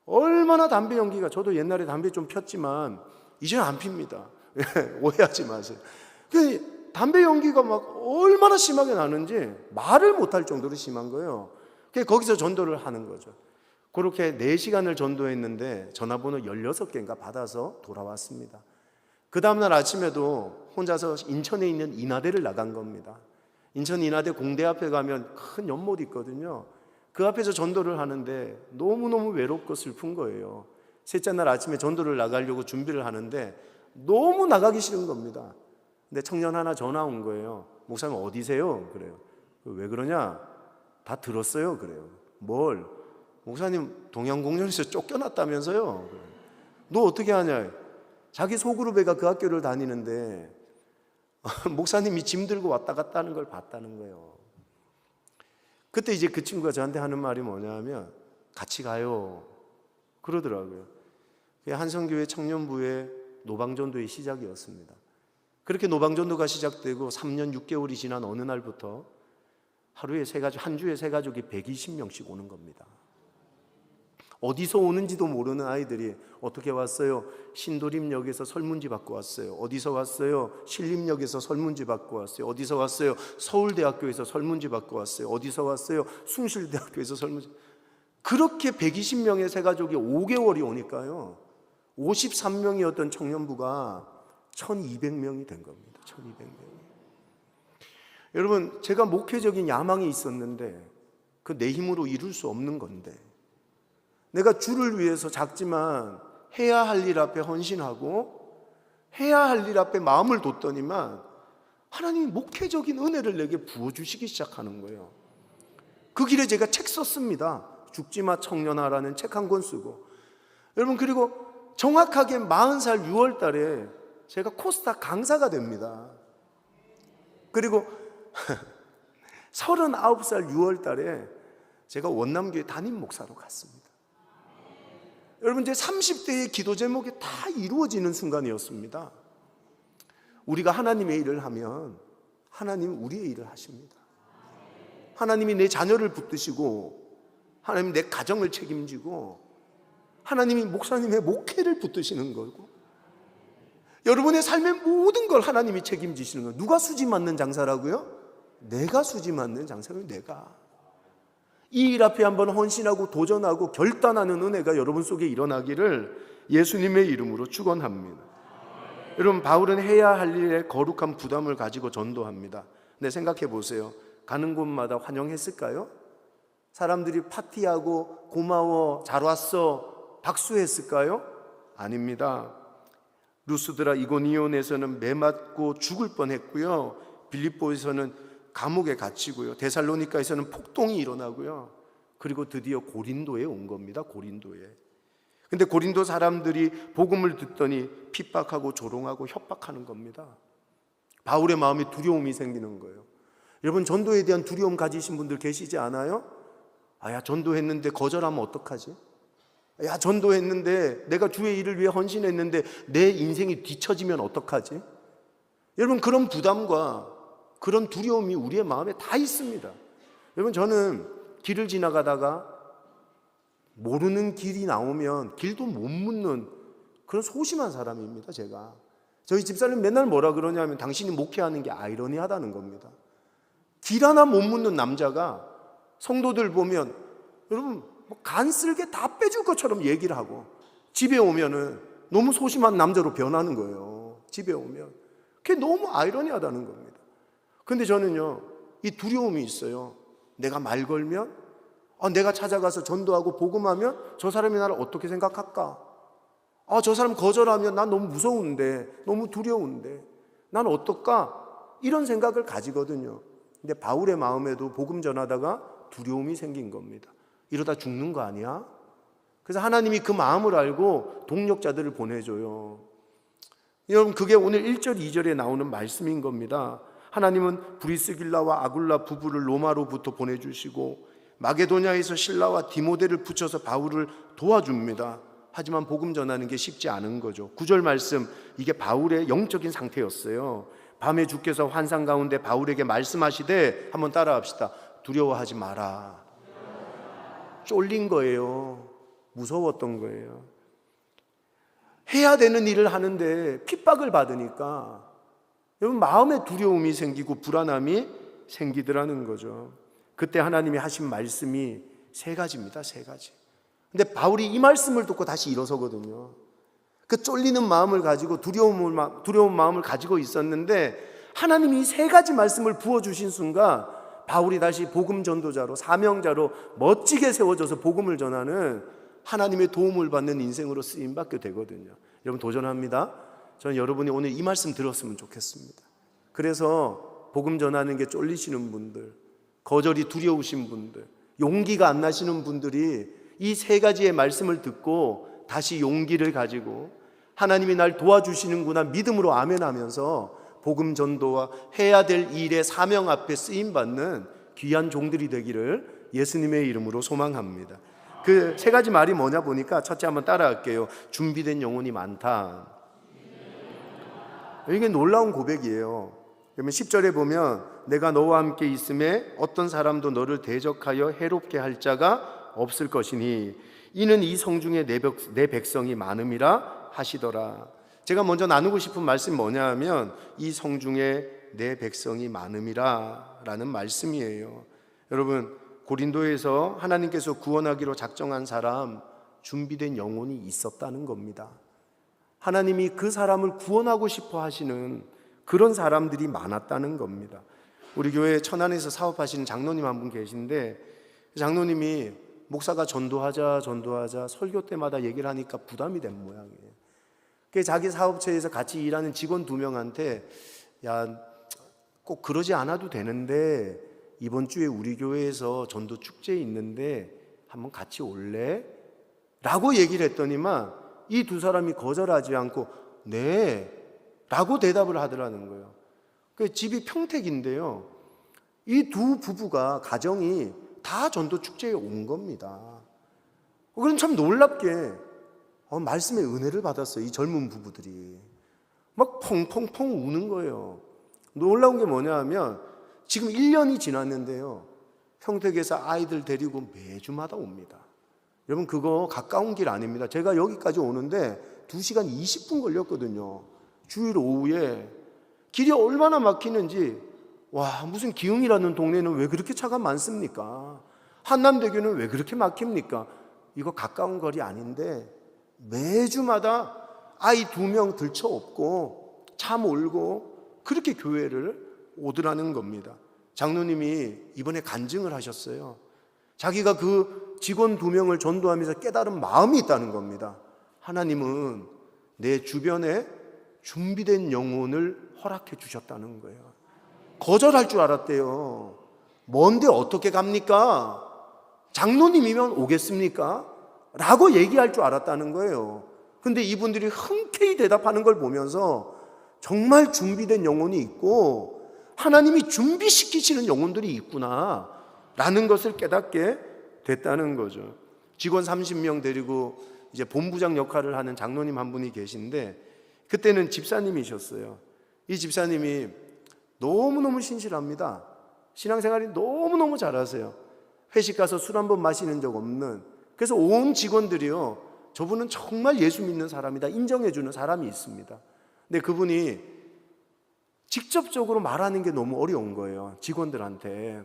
얼마나 담배 연기가, 저도 옛날에 담배 좀 폈지만 이제는 안 핍니다. 오해하지 마세요. 담배 연기가 막 얼마나 심하게 나는지 말을 못할 정도로 심한 거예요. 거기서 전도를 하는 거죠. 그렇게 4시간을 전도했는데 전화번호 16개인가 받아서 돌아왔습니다. 그 다음날 아침에도 혼자서 인천에 있는 인하대를 나간 겁니다. 인천 인하대 공대 앞에 가면 큰 연못 있거든요. 그 앞에서 전도를 하는데 너무너무 외롭고 슬픈 거예요. 셋째 날 아침에 전도를 나가려고 준비를 하는데 너무 나가기 싫은 겁니다. 근데 청년 하나 전화 온 거예요. 목사님 어디세요? 그래요. 왜 그러냐? 다 들었어요. 그래요. 뭘? 목사님 동양공연에서 쫓겨났다면서요? 너 어떻게 하냐? 자기 소그룹애가 그 학교를 다니는데 목사님이 짐 들고 왔다 갔다 하는 걸 봤다는 거예요. 그때 이제 그 친구가 저한테 하는 말이 뭐냐면 같이 가요 그러더라고요. 한성교회 청년부의 노방전도의 시작이었습니다. 그렇게 노방전도가 시작되고 3년 6개월이 지난 어느 날부터 하루에 한 주에 세 가족이 120명씩 오는 겁니다. 어디서 오는지도 모르는 아이들이 어떻게 왔어요? 신도림역에서 설문지 받고 왔어요. 어디서 왔어요? 신림역에서 설문지 받고 왔어요. 어디서 왔어요? 서울대학교에서 설문지 받고 왔어요. 어디서 왔어요? 숭실대학교에서 설문지. 그렇게 120명의 세 가족이 5개월이 오니까요 53명이었던 청년부가 1200명이 된 겁니다. 1200명이. 여러분, 제가 목회적인 야망이 있었는데 그 내 힘으로 이룰 수 없는 건데 내가 주를 위해서 작지만 해야 할 일 앞에 헌신하고 해야 할 일 앞에 마음을 뒀더니만 하나님이 목회적인 은혜를 내게 부어주시기 시작하는 거예요. 그 길에 제가 책 썼습니다. 죽지마 청년아라는 책 한 권 쓰고, 여러분, 그리고 정확하게 40살 6월 달에 제가 코스타 강사가 됩니다. 그리고 39살 6월 달에 제가 원남교회 담임 목사로 갔습니다. 여러분, 제 30대의 기도 제목이 다 이루어지는 순간이었습니다. 우리가 하나님의 일을 하면 하나님 우리의 일을 하십니다. 하나님이 내 자녀를 붙드시고, 하나님이 내 가정을 책임지고, 하나님이 목사님의 목회를 붙드시는 거고, 여러분의 삶의 모든 걸 하나님이 책임지시는 거예요. 누가 수지 맞는 장사라고요? 내가 수지 맞는 장사예요. 내가. 이 일 앞에 한번 헌신하고 도전하고 결단하는 은혜가 여러분 속에 일어나기를 예수님의 이름으로 축원합니다. 여러분, 바울은 해야 할 일에 거룩한 부담을 가지고 전도합니다. 근데 생각해 보세요. 가는 곳마다 환영했을까요? 사람들이 파티하고 고마워, 잘 왔어, 박수했을까요? 아닙니다. 루스드라 이고니온에서는 매 맞고 죽을 뻔했고요. 빌립보에서는 감옥에 갇히고요. 데살로니가에서는 폭동이 일어나고요. 그리고 드디어 고린도에 온 겁니다. 고린도에. 근데 고린도 사람들이 복음을 듣더니 핍박하고 조롱하고 협박하는 겁니다. 바울의 마음에 두려움이 생기는 거예요. 여러분, 전도에 대한 두려움 가지신 분들 계시지 않아요? 야, 전도했는데 거절하면 어떡하지? 야, 전도했는데 내가 주의 일을 위해 헌신했는데 내 인생이 뒤처지면 어떡하지? 여러분, 그런 부담과 그런 두려움이 우리의 마음에 다 있습니다. 여러분, 저는 길을 지나가다가 모르는 길이 나오면 길도 못 묻는 그런 소심한 사람입니다. 제가. 저희 집사님 맨날 뭐라 그러냐면 당신이 목회하는 게 아이러니하다는 겁니다. 길 하나 못 묻는 남자가 성도들 보면 여러분 간 쓸게 다 빼줄 것처럼 얘기를 하고 집에 오면은 너무 소심한 남자로 변하는 거예요. 집에 오면 그게 너무 아이러니하다는 겁니다. 근데 저는요, 이 두려움이 있어요. 내가 말 걸면 내가 찾아가서 전도하고 복음하면 저 사람이 나를 어떻게 생각할까? 저 사람 거절하면 난 너무 무서운데, 너무 두려운데 난 어떨까? 이런 생각을 가지거든요. 근데 바울의 마음에도 복음 전하다가 두려움이 생긴 겁니다. 이러다 죽는 거 아니야? 그래서 하나님이 그 마음을 알고 동력자들을 보내줘요. 여러분, 그게 오늘 1절 2절에 나오는 말씀인 겁니다. 하나님은 브리스길라와 아굴라 부부를 로마로부터 보내주시고 마게도냐에서 실라와 디모데를 붙여서 바울을 도와줍니다. 하지만 복음 전하는 게 쉽지 않은 거죠. 9절 말씀, 이게 바울의 영적인 상태였어요. 밤에 주께서 환상 가운데 바울에게 말씀하시되, 한번 따라합시다. 두려워하지 마라. 쫄린 거예요. 무서웠던 거예요. 해야 되는 일을 하는데 핍박을 받으니까 여러분 마음에 두려움이 생기고 불안함이 생기더라는 거죠. 그때 하나님이 하신 말씀이 세 가지입니다. 세 가지. 근데 바울이 이 말씀을 듣고 다시 일어서거든요. 그 쫄리는 마음을 가지고 두려운 마음을 가지고 있었는데 하나님이 세 가지 말씀을 부어주신 순간 바울이 다시 복음 전도자로, 사명자로 멋지게 세워져서 복음을 전하는 하나님의 도움을 받는 인생으로 쓰임받게 되거든요. 여러분 도전합니다. 저는 여러분이 오늘 이 말씀 들었으면 좋겠습니다. 그래서 복음 전하는 게 쫄리시는 분들, 거절이 두려우신 분들, 용기가 안 나시는 분들이 이 세 가지의 말씀을 듣고 다시 용기를 가지고 하나님이 날 도와주시는구나 믿음으로 아멘하면서 복음 전도와 해야 될 일의 사명 앞에 쓰임받는 귀한 종들이 되기를 예수님의 이름으로 소망합니다. 그 세 가지 말이 뭐냐 보니까 첫째 한번 따라할게요. 준비된 영혼이 많다. 이게 놀라운 고백이에요. 그러면 10절에 보면 내가 너와 함께 있음에 어떤 사람도 너를 대적하여 해롭게 할 자가 없을 것이니 이는 이 성중에 내 백성이 많음이라 하시더라. 제가 먼저 나누고 싶은 말씀이 뭐냐 하면 이 성중에 내 백성이 많음이라 라는 말씀이에요. 여러분 고린도에서 하나님께서 구원하기로 작정한 사람, 준비된 영혼이 있었다는 겁니다. 하나님이 그 사람을 구원하고 싶어 하시는 그런 사람들이 많았다는 겁니다. 우리 교회 천안에서 사업하시는 장로님 한 분 계신데 장로님이 목사가 전도하자 설교 때마다 얘기를 하니까 부담이 된 모양이에요. 그래서 자기 사업체에서 같이 일하는 직원 2명한테 야, 꼭 그러지 않아도 되는데 이번 주에 우리 교회에서 전도 축제 있는데 한번 같이 올래? 라고 얘기를 했더니만 이 두 사람이 거절하지 않고 네 라고 대답을 하더라는 거예요. 그 집이 평택인데요. 이 두 부부가 가정이 다 전도 축제에 온 겁니다. 그럼 참 놀랍게 말씀의 은혜를 받았어요. 이 젊은 부부들이 막 펑펑펑 우는 거예요. 놀라운 게 뭐냐 하면 지금 1년이 지났는데요, 평택에서 아이들 데리고 매주마다 옵니다. 여러분, 그거 가까운 길 아닙니다. 제가 여기까지 오는데 2시간 20분 걸렸거든요. 주일 오후에 길이 얼마나 막히는지. 와, 무슨 기흥이라는 동네는 왜 그렇게 차가 많습니까? 한남대교는 왜 그렇게 막힙니까? 이거 가까운 거리 아닌데 매주마다 아이 2명 들쳐업고 차 몰고 그렇게 교회를 오더라는 겁니다. 장로님이 이번에 간증을 하셨어요. 자기가 그 직원 2명을 전도하면서 깨달은 마음이 있다는 겁니다. 하나님은 내 주변에 준비된 영혼을 허락해 주셨다는 거예요. 거절할 줄 알았대요. 뭔데 어떻게 갑니까? 장로님이면 오겠습니까? 라고 얘기할 줄 알았다는 거예요. 근데 이분들이 흔쾌히 대답하는 걸 보면서 정말 준비된 영혼이 있고 하나님이 준비시키시는 영혼들이 있구나 라는 것을 깨닫게 됐다는 거죠. 직원 30명 데리고 이제 본부장 역할을 하는 장로님 한 분이 계신데, 그때는 집사님이셨어요. 이 집사님이 너무너무 신실합니다. 신앙생활이 너무너무 잘하세요. 회식 가서 술 한 번 마시는 적 없는. 그래서 온 직원들이요, 저분은 정말 예수 믿는 사람이다 인정해주는 사람이 있습니다. 근데 그분이 직접적으로 말하는 게 너무 어려운 거예요, 직원들한테.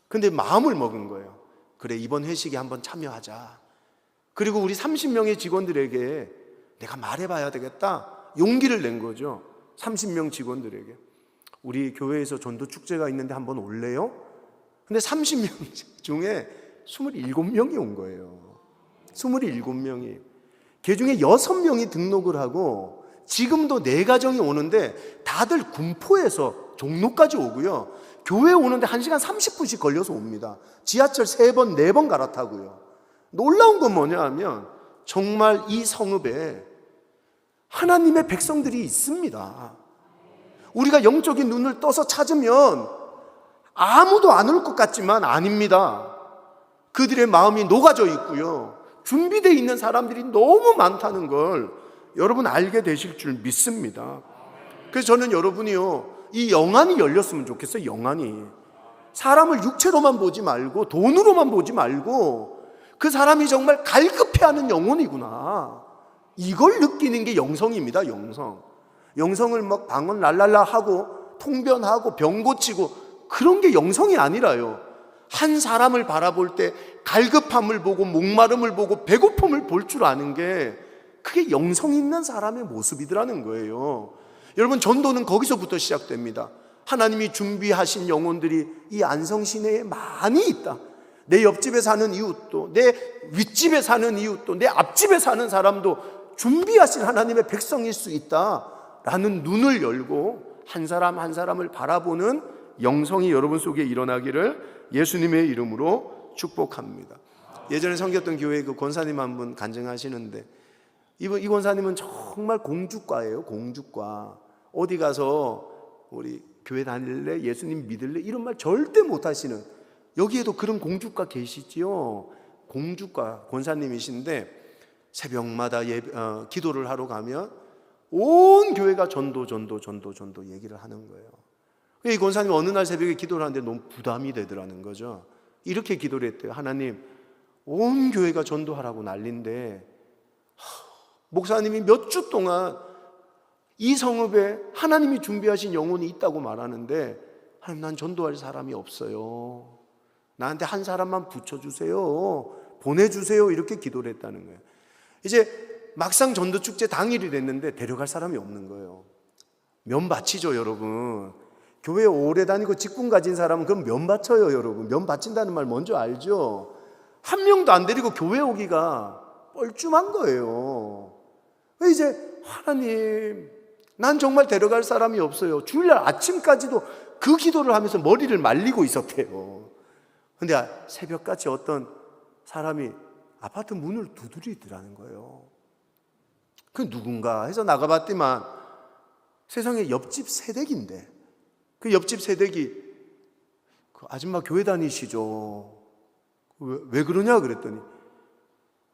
근데 마음을 먹은 거예요. 그래, 이번 회식에 한번 참여하자. 그리고 우리 30명의 직원들에게 내가 말해봐야 되겠다 용기를 낸 거죠. 30명 직원들에게 우리 교회에서 전도 축제가 있는데 한번 올래요? 근데 30명 중에 27명이 온 거예요. 27명이. 그 중에 6명이 등록을 하고 지금도 4가정이 오는데 다들 군포에서 종로까지 오고요, 교회 오는데 1시간 30분씩 걸려서 옵니다. 지하철 3번 4번 갈아타고요. 놀라운 건 뭐냐 하면 정말 이 성읍에 하나님의 백성들이 있습니다. 우리가 영적인 눈을 떠서 찾으면 아무도 안 올 것 같지만 아닙니다. 그들의 마음이 녹아져 있고요, 준비되어 있는 사람들이 너무 많다는 걸 여러분 알게 되실 줄 믿습니다. 그래서 저는 여러분이요, 이 영안이 열렸으면 좋겠어요. 영안이. 사람을 육체로만 보지 말고 돈으로만 보지 말고 그 사람이 정말 갈급해하는 영혼이구나, 이걸 느끼는 게 영성입니다. 영성을 막 방언 랄랄라 하고 통변하고 병 고치고 그런 게 영성이 아니라요, 한 사람을 바라볼 때 갈급함을 보고 목마름을 보고 배고픔을 볼 줄 아는 게 그게 영성 있는 사람의 모습이더라는 거예요. 여러분, 전도는 거기서부터 시작됩니다. 하나님이 준비하신 영혼들이 이 안성 시내에 많이 있다. 내 옆집에 사는 이웃도, 내 윗집에 사는 이웃도, 내 앞집에 사는 사람도 준비하신 하나님의 백성일 수 있다라는 눈을 열고 한 사람 한 사람을 바라보는 영성이 여러분 속에 일어나기를 예수님의 이름으로 축복합니다. 예전에 섬겼던 교회에 그 권사님 한 분 간증하시는데, 이 권사님은 정말 공주과예요. 공주과. 어디 가서 우리 교회 다닐래? 예수님 믿을래? 이런 말 절대 못 하시는, 여기에도 그런 공주과 계시지요. 공주과 권사님이신데 새벽마다 기도를 하러 가면 온 교회가 전도 얘기를 하는 거예요. 이 권사님 어느 날 새벽에 기도를 하는데 너무 부담이 되더라는 거죠. 이렇게 기도를 했대요. 하나님, 온 교회가 전도하라고 난린데 목사님이 몇 주 동안 이 성읍에 하나님이 준비하신 영혼이 있다고 말하는데, 하나님, 난 전도할 사람이 없어요. 나한테 한 사람만 붙여주세요. 보내주세요. 이렇게 기도를 했다는 거예요. 이제 막상 전도축제 당일이 됐는데 데려갈 사람이 없는 거예요. 면 바치죠, 여러분. 교회 오래 다니고 직분 가진 사람은 그럼 면 바쳐요, 여러분. 면 바친다는 말 뭔지 알죠? 한 명도 안 데리고 교회 오기가 뻘쭘한 거예요. 이제 하나님, 난 정말 데려갈 사람이 없어요. 주일날 아침까지도 그 기도를 하면서 머리를 말리고 있었대요. 근데 새벽같이 어떤 사람이 아파트 문을 두드리더라는 거예요. 그 누군가 해서 나가봤더만 세상에 옆집 새댁인데 그 옆집 새댁이 그 아줌마 교회 다니시죠? 왜 그러냐 그랬더니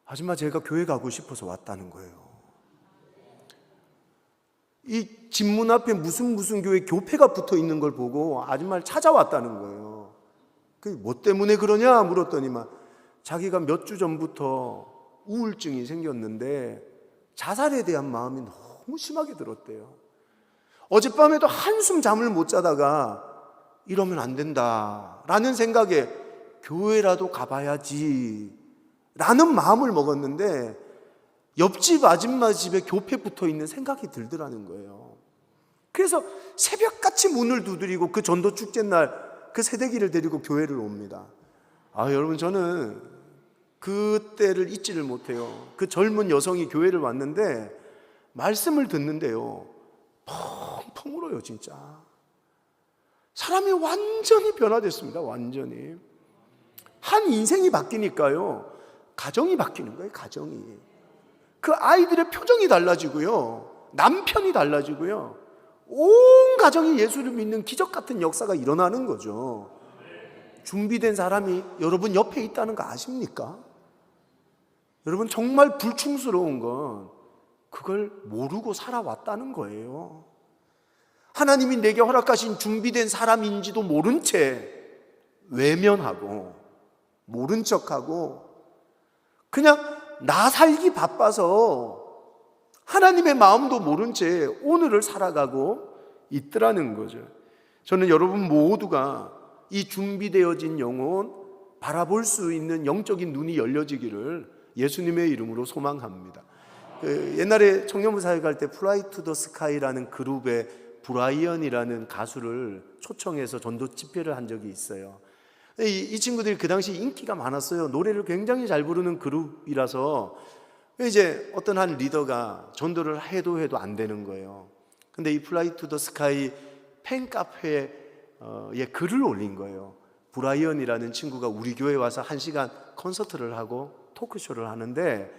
아줌마 제가 교회 가고 싶어서 왔다는 거예요. 이 집문 앞에 무슨 교회 교패가 붙어 있는 걸 보고 아줌마를 찾아왔다는 거예요. 그 뭐 때문에 그러냐 물었더니만 자기가 몇 주 전부터 우울증이 생겼는데 자살에 대한 마음이 너무 심하게 들었대요. 어젯밤에도 한숨 잠을 못 자다가 이러면 안 된다라는 생각에 교회라도 가봐야지 라는 마음을 먹었는데 옆집 아줌마 집에 교패 붙어 있는 생각이 들더라는 거예요. 그래서 새벽같이 문을 두드리고 그 전도 축제 날 그 새댁이를 데리고 교회를 옵니다. 여러분 저는 그때를 잊지를 못해요. 그 젊은 여성이 교회를 왔는데 말씀을 듣는데요, 펑펑 울어요. 진짜 사람이 완전히 변화됐습니다. 완전히 한 인생이 바뀌니까요, 가정이 바뀌는 거예요. 가정이. 그 아이들의 표정이 달라지고요, 남편이 달라지고요, 온 가정이 예수를 믿는 기적 같은 역사가 일어나는 거죠. 준비된 사람이 여러분 옆에 있다는 거 아십니까? 여러분 정말 불충스러운 건 그걸 모르고 살아왔다는 거예요. 하나님이 내게 허락하신 준비된 사람인지도 모른 채 외면하고 모른 척하고 그냥 나 살기 바빠서 하나님의 마음도 모른 채 오늘을 살아가고 있더라는 거죠. 저는 여러분 모두가 이 준비되어진 영혼 바라볼 수 있는 영적인 눈이 열려지기를 예수님의 이름으로 소망합니다. 옛날에 청년부 사회 갈 때 Fly to the Sky라는 그룹의 브라이언이라는 가수를 초청해서 전도 집회를 한 적이 있어요. 이 친구들이 그 당시 인기가 많았어요. 노래를 굉장히 잘 부르는 그룹이라서 이제 어떤 한 리더가 전도를 해도 안 되는 거예요. 근데 이 Fly to the Sky 팬카페에 글을 올린 거예요. 브라이언이라는 친구가 우리 교회에 와서 1시간 콘서트를 하고 토크쇼를 하는데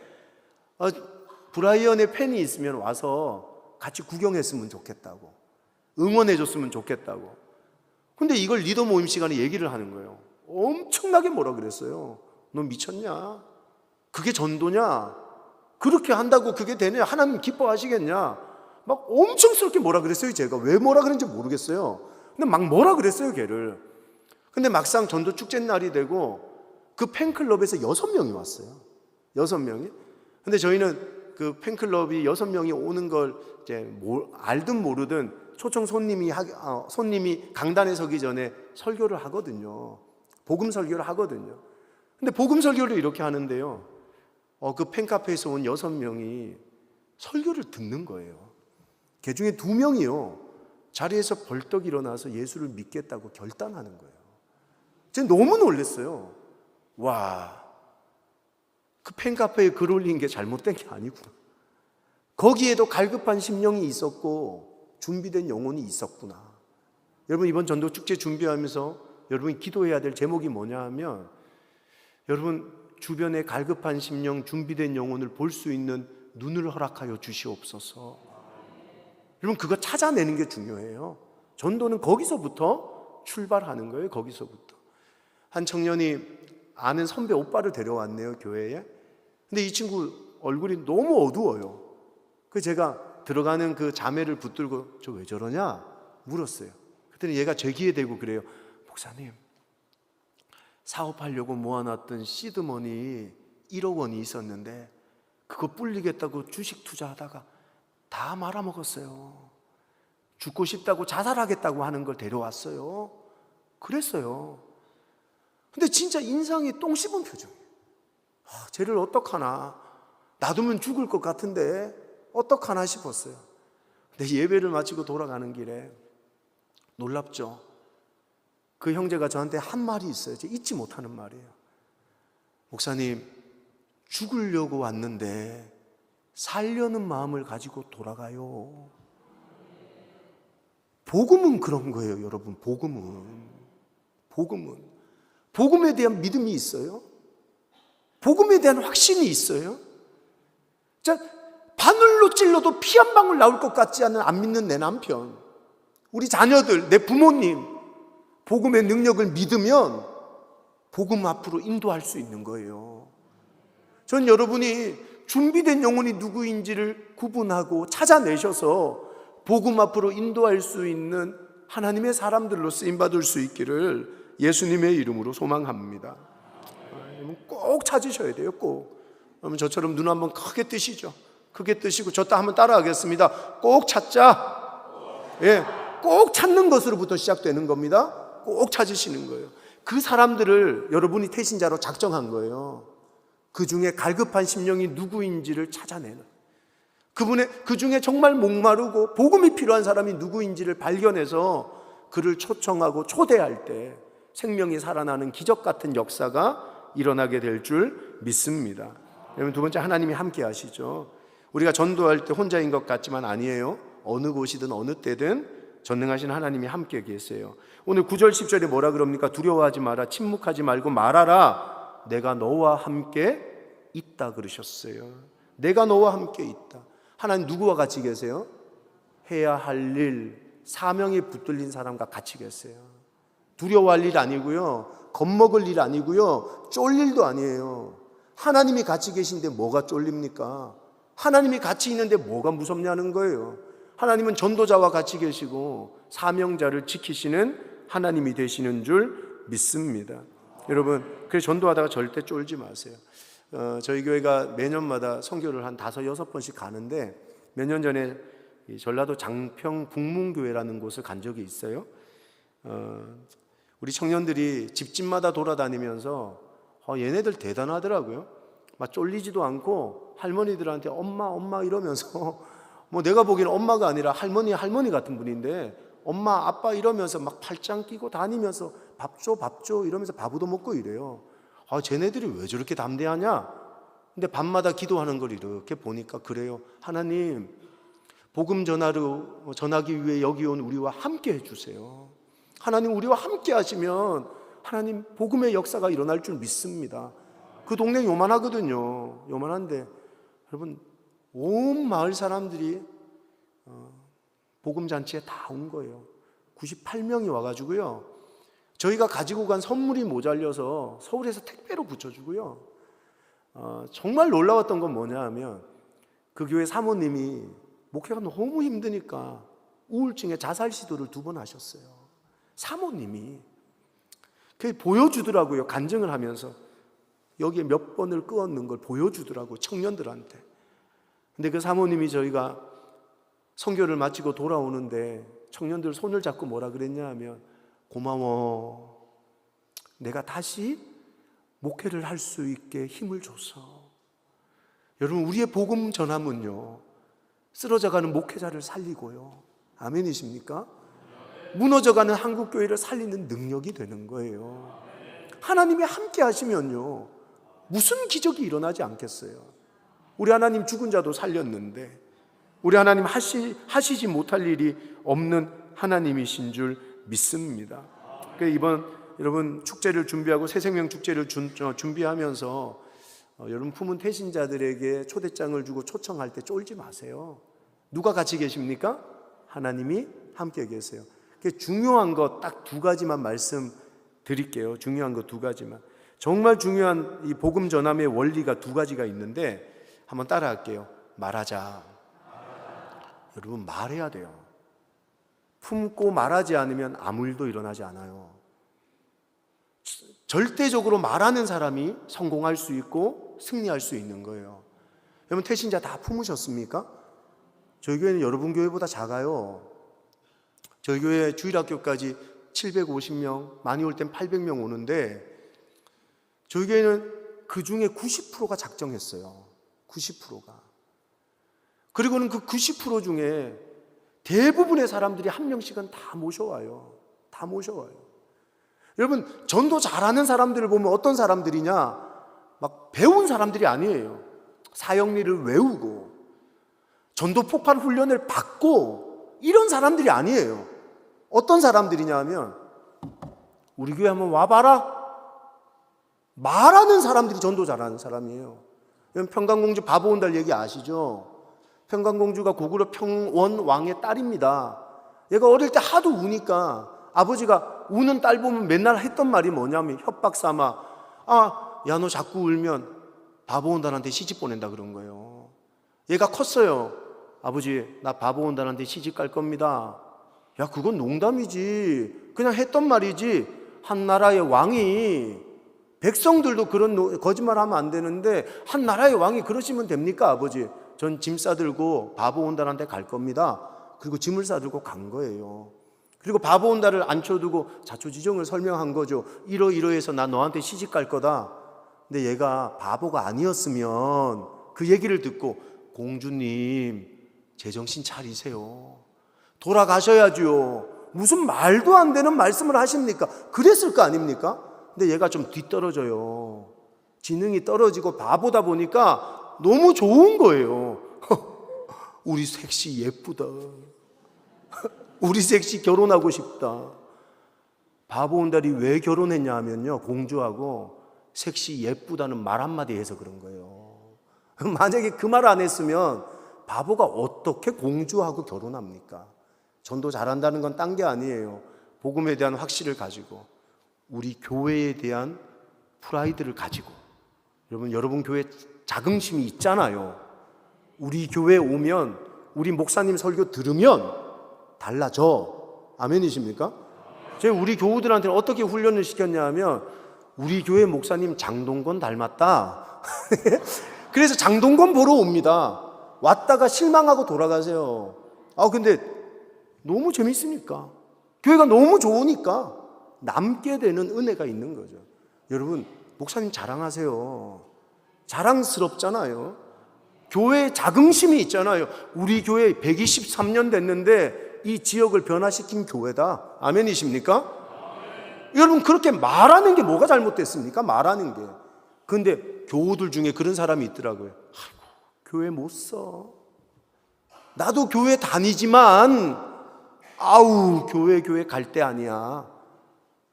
브라이언의 팬이 있으면 와서 같이 구경했으면 좋겠다고, 응원해줬으면 좋겠다고. 근데 이걸 리더 모임 시간에 얘기를 하는 거예요. 엄청나게 뭐라 그랬어요. 너 미쳤냐? 그게 전도냐? 그렇게 한다고 그게 되냐? 하나님 기뻐하시겠냐? 막 엄청스럽게 뭐라 그랬어요. 제가 왜 뭐라 그랬는지 모르겠어요. 근데 막 뭐라 그랬어요, 걔를. 근데 막상 전도 축제 날이 되고 그 팬클럽에서 6명이 왔어요. 6명이. 근데 저희는 그 팬클럽이 6명이 오는 걸 이제 알든 모르든 초청 손님이 강단에 서기 전에 설교를 하거든요. 복음 설교를 하거든요. 근데 복음 설교를 이렇게 하는데요, 그 팬카페에서 온 6명이 설교를 듣는 거예요. 그 중에 2명이요 자리에서 벌떡 일어나서 예수를 믿겠다고 결단하는 거예요. 제가 너무 놀랐어요. 와, 그 팬카페에 글 올린 게 잘못된 게 아니구나. 거기에도 갈급한 심령이 있었고 준비된 영혼이 있었구나. 여러분 이번 전도 축제 준비하면서 여러분이 기도해야 될 제목이 뭐냐 하면, 여러분 주변에 갈급한 심령, 준비된 영혼을 볼 수 있는 눈을 허락하여 주시옵소서. 여러분 그거 찾아내는 게 중요해요. 전도는 거기서부터 출발하는 거예요. 거기서부터. 한 청년이 아는 선배 오빠를 데려왔네요, 교회에. 근데 이 친구 얼굴이 너무 어두워요. 그래서 제가 들어가는 그 자매를 붙들고 저 왜 저러냐 물었어요. 그랬더니 얘가 제 귀에 대고 그래요. 목사님, 사업하려고 모아놨던 시드머니 1억 원이 있었는데 그거 불리겠다고 주식 투자하다가 다 말아먹었어요. 죽고 싶다고 자살하겠다고 하는 걸 데려왔어요. 그랬어요. 근데 진짜 인상이 똥 씹은 표정이에요. 쟤를 어떡하나, 놔두면 죽을 것 같은데 어떡하나 싶었어요. 근데 예배를 마치고 돌아가는 길에 놀랍죠. 그 형제가 저한테 한 말이 있어요. 제가 잊지 못하는 말이에요. 목사님, 죽으려고 왔는데 살려는 마음을 가지고 돌아가요. 복음은 그런 거예요, 여러분. 복음에 대한 믿음이 있어요. 복음에 대한 확신이 있어요. 자, 바늘로 찔러도 피 한 방울 나올 것 같지 않은 안 믿는 내 남편, 우리 자녀들, 내 부모님 복음의 능력을 믿으면 복음 앞으로 인도할 수 있는 거예요. 전 여러분이 준비된 영혼이 누구인지를 구분하고 찾아내셔서 복음 앞으로 인도할 수 있는 하나님의 사람들로 쓰임받을 수 있기를 예수님의 이름으로 소망합니다. 꼭 찾으셔야 돼요. 꼭. 그러면 저처럼 눈 한번 크게 뜨시죠. 크게 뜨시고 저 한번 따라하겠습니다. 꼭 찾자. 예, 꼭 찾는 것으로부터 시작되는 겁니다. 꼭 찾으시는 거예요. 그 사람들을 여러분이 태신자로 작정한 거예요. 그 중에 갈급한 심령이 누구인지를 찾아내는, 그 중에 정말 목마르고 복음이 필요한 사람이 누구인지를 발견해서 그를 초청하고 초대할 때 생명이 살아나는 기적 같은 역사가 일어나게 될 줄 믿습니다. 여러분, 두 번째, 하나님이 함께 하시죠. 우리가 전도할 때 혼자인 것 같지만 아니에요. 어느 곳이든 어느 때든 전능하신 하나님이 함께 계세요. 오늘 9절 10절에 뭐라 그럽니까? 두려워하지 마라, 침묵하지 말고 말하라, 내가 너와 함께 있다 그러셨어요. 내가 너와 함께 있다. 하나님 누구와 같이 계세요? 해야 할 일, 사명에 붙들린 사람과 같이 계세요. 두려워할 일 아니고요, 겁먹을 일 아니고요, 쫄릴 일도 아니에요. 하나님이 같이 계신데 뭐가 쫄립니까? 하나님이 같이 있는데 뭐가 무섭냐는 거예요. 하나님은 전도자와 같이 계시고 사명자를 지키시는 하나님이 되시는 줄 믿습니다. 여러분, 그래서 전도하다가 절대 쫄지 마세요. 저희 교회가 매년마다 선교를 한 5-6번씩 가는데, 몇 년 전에 전라도 장평 북문교회라는 곳을 간 적이 있어요. 우리 청년들이 집집마다 돌아다니면서 얘네들 대단하더라고요. 막 쫄리지도 않고 할머니들한테 엄마 이러면서 뭐 내가 보기에는 엄마가 아니라 할머니 같은 분인데 엄마 아빠 이러면서 막 팔짱 끼고 다니면서 밥 줘 이러면서 밥도 먹고 이래요. 쟤네들이 왜 저렇게 담대하냐? 근데 밤마다 기도하는 걸 이렇게 보니까 그래요. 하나님, 복음 전하기 위해 여기 온 우리와 함께 해주세요. 하나님, 우리와 함께 하시면 하나님 복음의 역사가 일어날 줄 믿습니다. 그 동네 요만하거든요. 요만한데 여러분, 온 마을 사람들이 복음잔치에 다 온 거예요. 98명이 와가지고요, 저희가 가지고 간 선물이 모자려서 서울에서 택배로 붙여주고요, 정말 놀라웠던 건 뭐냐 하면 그 교회 사모님이 목회가 너무 힘드니까 우울증에 자살 시도를 2번 하셨어요. 사모님이 그게 보여주더라고요. 간증을 하면서 여기에 몇 번을 끄었는 걸 보여주더라고요, 청년들한테. 근데 그 사모님이 저희가 선교를 마치고 돌아오는데 청년들 손을 잡고 뭐라 그랬냐 하면, 고마워, 내가 다시 목회를 할 수 있게 힘을 줬어. 여러분, 우리의 복음 전함은요, 쓰러져가는 목회자를 살리고요, 아멘이십니까? 무너져가는 한국교회를 살리는 능력이 되는 거예요. 하나님이 함께 하시면요, 무슨 기적이 일어나지 않겠어요? 우리 하나님 죽은 자도 살렸는데, 우리 하나님 하시지 못할 일이 없는 하나님이신 줄 믿습니다. 그래서 이번 여러분 축제를 준비하고 새생명 축제를 준비하면서 여러분 품은 태신자들에게 초대장을 주고 초청할 때 쫄지 마세요. 누가 같이 계십니까? 하나님이 함께 계세요. 중요한 거 딱 2가지만 말씀드릴게요. 중요한 거 2가지만. 정말 중요한 이 복음 전함의 원리가 2가지가 있는데 한번 따라할게요. 말하자. 여러분, 말해야 돼요. 품고 말하지 않으면 아무 일도 일어나지 않아요. 절대적으로 말하는 사람이 성공할 수 있고 승리할 수 있는 거예요. 여러분, 태신자 다 품으셨습니까? 저희 교회는 여러분 교회보다 작아요. 저희 교회 주일학교까지 750명, 많이 올 땐 800명 오는데 저희 교회는 그 중에 90%가 작정했어요. 90%가. 그리고는 그 90% 중에 대부분의 사람들이 한 명씩은 다 모셔와요. 다 모셔와요. 여러분, 전도 잘하는 사람들을 보면 어떤 사람들이냐? 막 배운 사람들이 아니에요. 사형리를 외우고 전도 폭발 훈련을 받고 이런 사람들이 아니에요. 어떤 사람들이냐 하면, 우리 교회 한번 와봐라, 말하는 사람들이 전도 잘하는 사람이에요. 여러분, 평강공주 바보온달 얘기 아시죠? 평강공주가 고구려 평원 왕의 딸입니다. 얘가 어릴 때 하도 우니까 아버지가 우는 딸 보면 맨날 했던 말이 뭐냐면 협박 삼아, 야, 너 자꾸 울면 바보 온단한테 시집 보낸다 그런 거예요. 얘가 컸어요. 아버지, 나 바보 온단한테 시집 갈 겁니다. 야, 그건 농담이지. 그냥 했던 말이지. 한 나라의 왕이, 백성들도 그런 거짓말 하면 안 되는데 한 나라의 왕이 그러시면 됩니까? 아버지, 전 짐 싸들고 바보 온단한테 갈 겁니다. 그리고 짐을 싸들고 간 거예요. 그리고 바보 온다를 앉혀두고 자초지종을 설명한 거죠. 이러이러해서 나 너한테 시집 갈 거다. 근데 얘가 바보가 아니었으면 그 얘기를 듣고, 공주님 제정신 차리세요, 돌아가셔야죠, 무슨 말도 안 되는 말씀을 하십니까? 그랬을 거 아닙니까? 근데 얘가 좀 뒤떨어져요. 지능이 떨어지고 바보다 보니까 너무 좋은 거예요. 우리 섹시 예쁘다, 우리 섹시 결혼하고 싶다. 바보 온달이 왜 결혼했냐 하면요, 공주하고 섹시 예쁘다는 말 한마디 해서 그런 거예요. 만약에 그 말 안 했으면 바보가 어떻게 공주하고 결혼합니까? 전도 잘한다는 건 딴 게 아니에요. 복음에 대한 확신을 가지고, 우리 교회에 대한 프라이드를 가지고. 여러분 교회 자긍심이 있잖아요. 우리 교회에 오면, 우리 목사님 설교 들으면 달라져. 아멘이십니까? 제가 우리 교우들한테는 어떻게 훈련을 시켰냐 하면, 우리 교회 목사님 장동건 닮았다. 그래서 장동건 보러 옵니다. 왔다가 실망하고 돌아가세요. 근데 너무 재밌으니까, 교회가 너무 좋으니까 남게 되는 은혜가 있는 거죠. 여러분, 목사님 자랑하세요. 자랑스럽잖아요. 교회에 자긍심이 있잖아요. 우리 교회 123년 됐는데 이 지역을 변화시킨 교회다. 아멘이십니까? 여러분, 그렇게 말하는 게 뭐가 잘못됐습니까? 말하는 게. 근데 교우들 중에 그런 사람이 있더라고요. 아이고, 교회 못 써. 나도 교회 다니지만 교회 갈 때 아니야.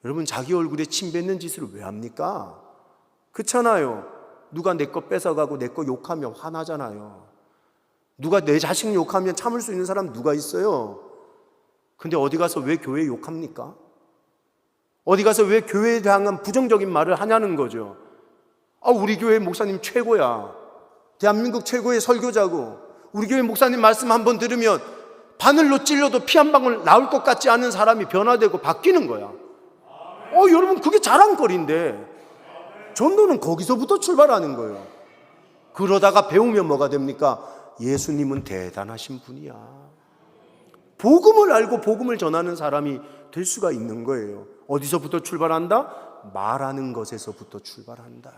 여러분, 자기 얼굴에 침 뱉는 짓을 왜 합니까? 그렇잖아요. 누가 내 거 뺏어가고 내 거 욕하면 화나잖아요. 누가 내 자식 욕하면 참을 수 있는 사람 누가 있어요? 근데 어디 가서 왜 교회 욕합니까? 어디 가서 왜 교회에 대한 부정적인 말을 하냐는 거죠. 우리 교회 목사님 최고야, 대한민국 최고의 설교자고, 우리 교회 목사님 말씀 한번 들으면 바늘로 찔려도 피 한 방울 나올 것 같지 않은 사람이 변화되고 바뀌는 거야. 여러분, 그게 자랑거리인데 전도는 거기서부터 출발하는 거예요. 그러다가 배우면 뭐가 됩니까? 예수님은 대단하신 분이야. 복음을 알고 복음을 전하는 사람이 될 수가 있는 거예요. 어디서부터 출발한다? 말하는 것에서부터 출발한다.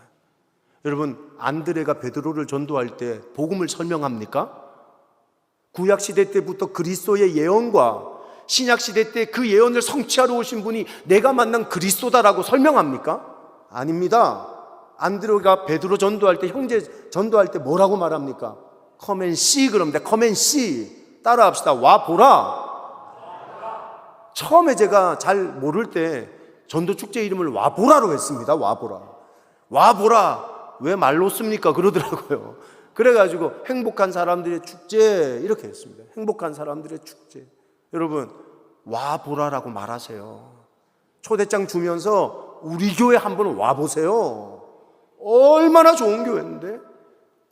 여러분, 안드레가 베드로를 전도할 때 복음을 설명합니까? 구약시대 때부터 그리스도의 예언과 신약시대 때 그 예언을 성취하러 오신 분이 내가 만난 그리스도다라고 설명합니까? 아닙니다. 안드레가 베드로 전도할 때, 형제 전도할 때 뭐라고 말합니까? Come and see 그럽니다. Come and see. 따라 합시다. 와 보라. 처음에 제가 잘 모를 때 전도 축제 이름을 와 보라로 했습니다. 와 보라. 와 보라. 왜 말로 씁니까? 그러더라고요. 그래가지고 행복한 사람들의 축제 이렇게 했습니다. 행복한 사람들의 축제. 여러분, 와 보라라고 말하세요. 초대장 주면서 우리 교회 한번 와보세요. 얼마나 좋은 교회인데,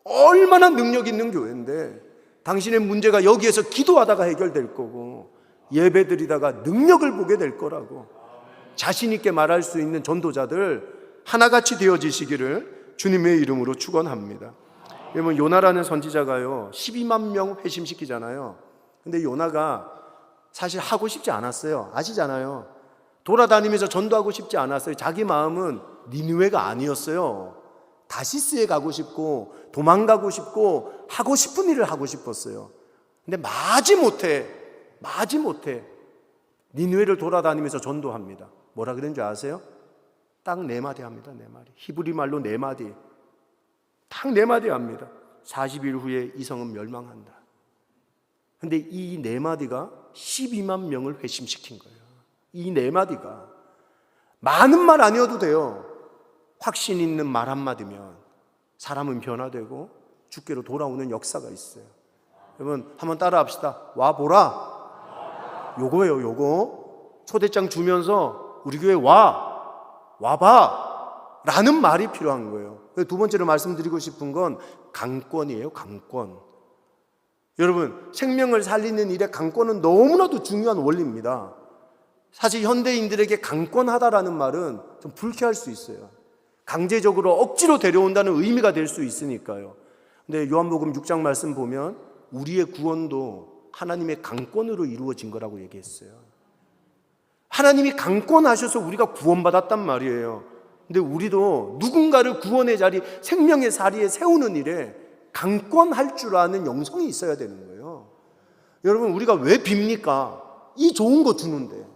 얼마나 능력 있는 교회인데, 당신의 문제가 여기에서 기도하다가 해결될 거고 예배드리다가 능력을 보게 될 거라고 자신 있게 말할 수 있는 전도자들 하나같이 되어지시기를 주님의 이름으로 축원합니다. 여러분, 요나라는 선지자가요 12만 명 회심시키잖아요. 근데 요나가 사실 하고 싶지 않았어요. 아시잖아요. 돌아다니면서 전도하고 싶지 않았어요. 자기 마음은 니느웨가 아니었어요. 다시스에 가고 싶고 도망가고 싶고 하고 싶은 일을 하고 싶었어요. 근데 마지못해 니느웨를 돌아다니면서 전도합니다. 뭐라 그랬는지 아세요? 딱 4마디 합니다. 4마디. 히브리 말로 4마디. 딱 4마디 합니다. 40일 후에 이 성은 멸망한다. 근데 이 4마디가 12만 명을 회심시킨 거예요. 이 4마디가 많은 말 아니어도 돼요. 확신 있는 말 한마디면 사람은 변화되고 주께로 돌아오는 역사가 있어요. 여러분, 한번 따라 합시다. 와 보라. 요거예요, 요거. 초대장 주면서 우리 교회 와봐 라는 말이 필요한 거예요. 두 번째로 말씀드리고 싶은 건 강권이에요, 강권. 여러분, 생명을 살리는 일에 강권은 너무나도 중요한 원리입니다. 사실 현대인들에게 강권하다라는 말은 좀 불쾌할 수 있어요. 강제적으로 억지로 데려온다는 의미가 될 수 있으니까요. 근데 요한복음 6장 말씀 보면 우리의 구원도 하나님의 강권으로 이루어진 거라고 얘기했어요. 하나님이 강권하셔서 우리가 구원받았단 말이에요. 근데 우리도 누군가를 구원의 자리, 생명의 자리에 세우는 일에 강권할 줄 아는 영성이 있어야 되는 거예요. 여러분, 우리가 왜 빕니까? 이 좋은 거 주는데,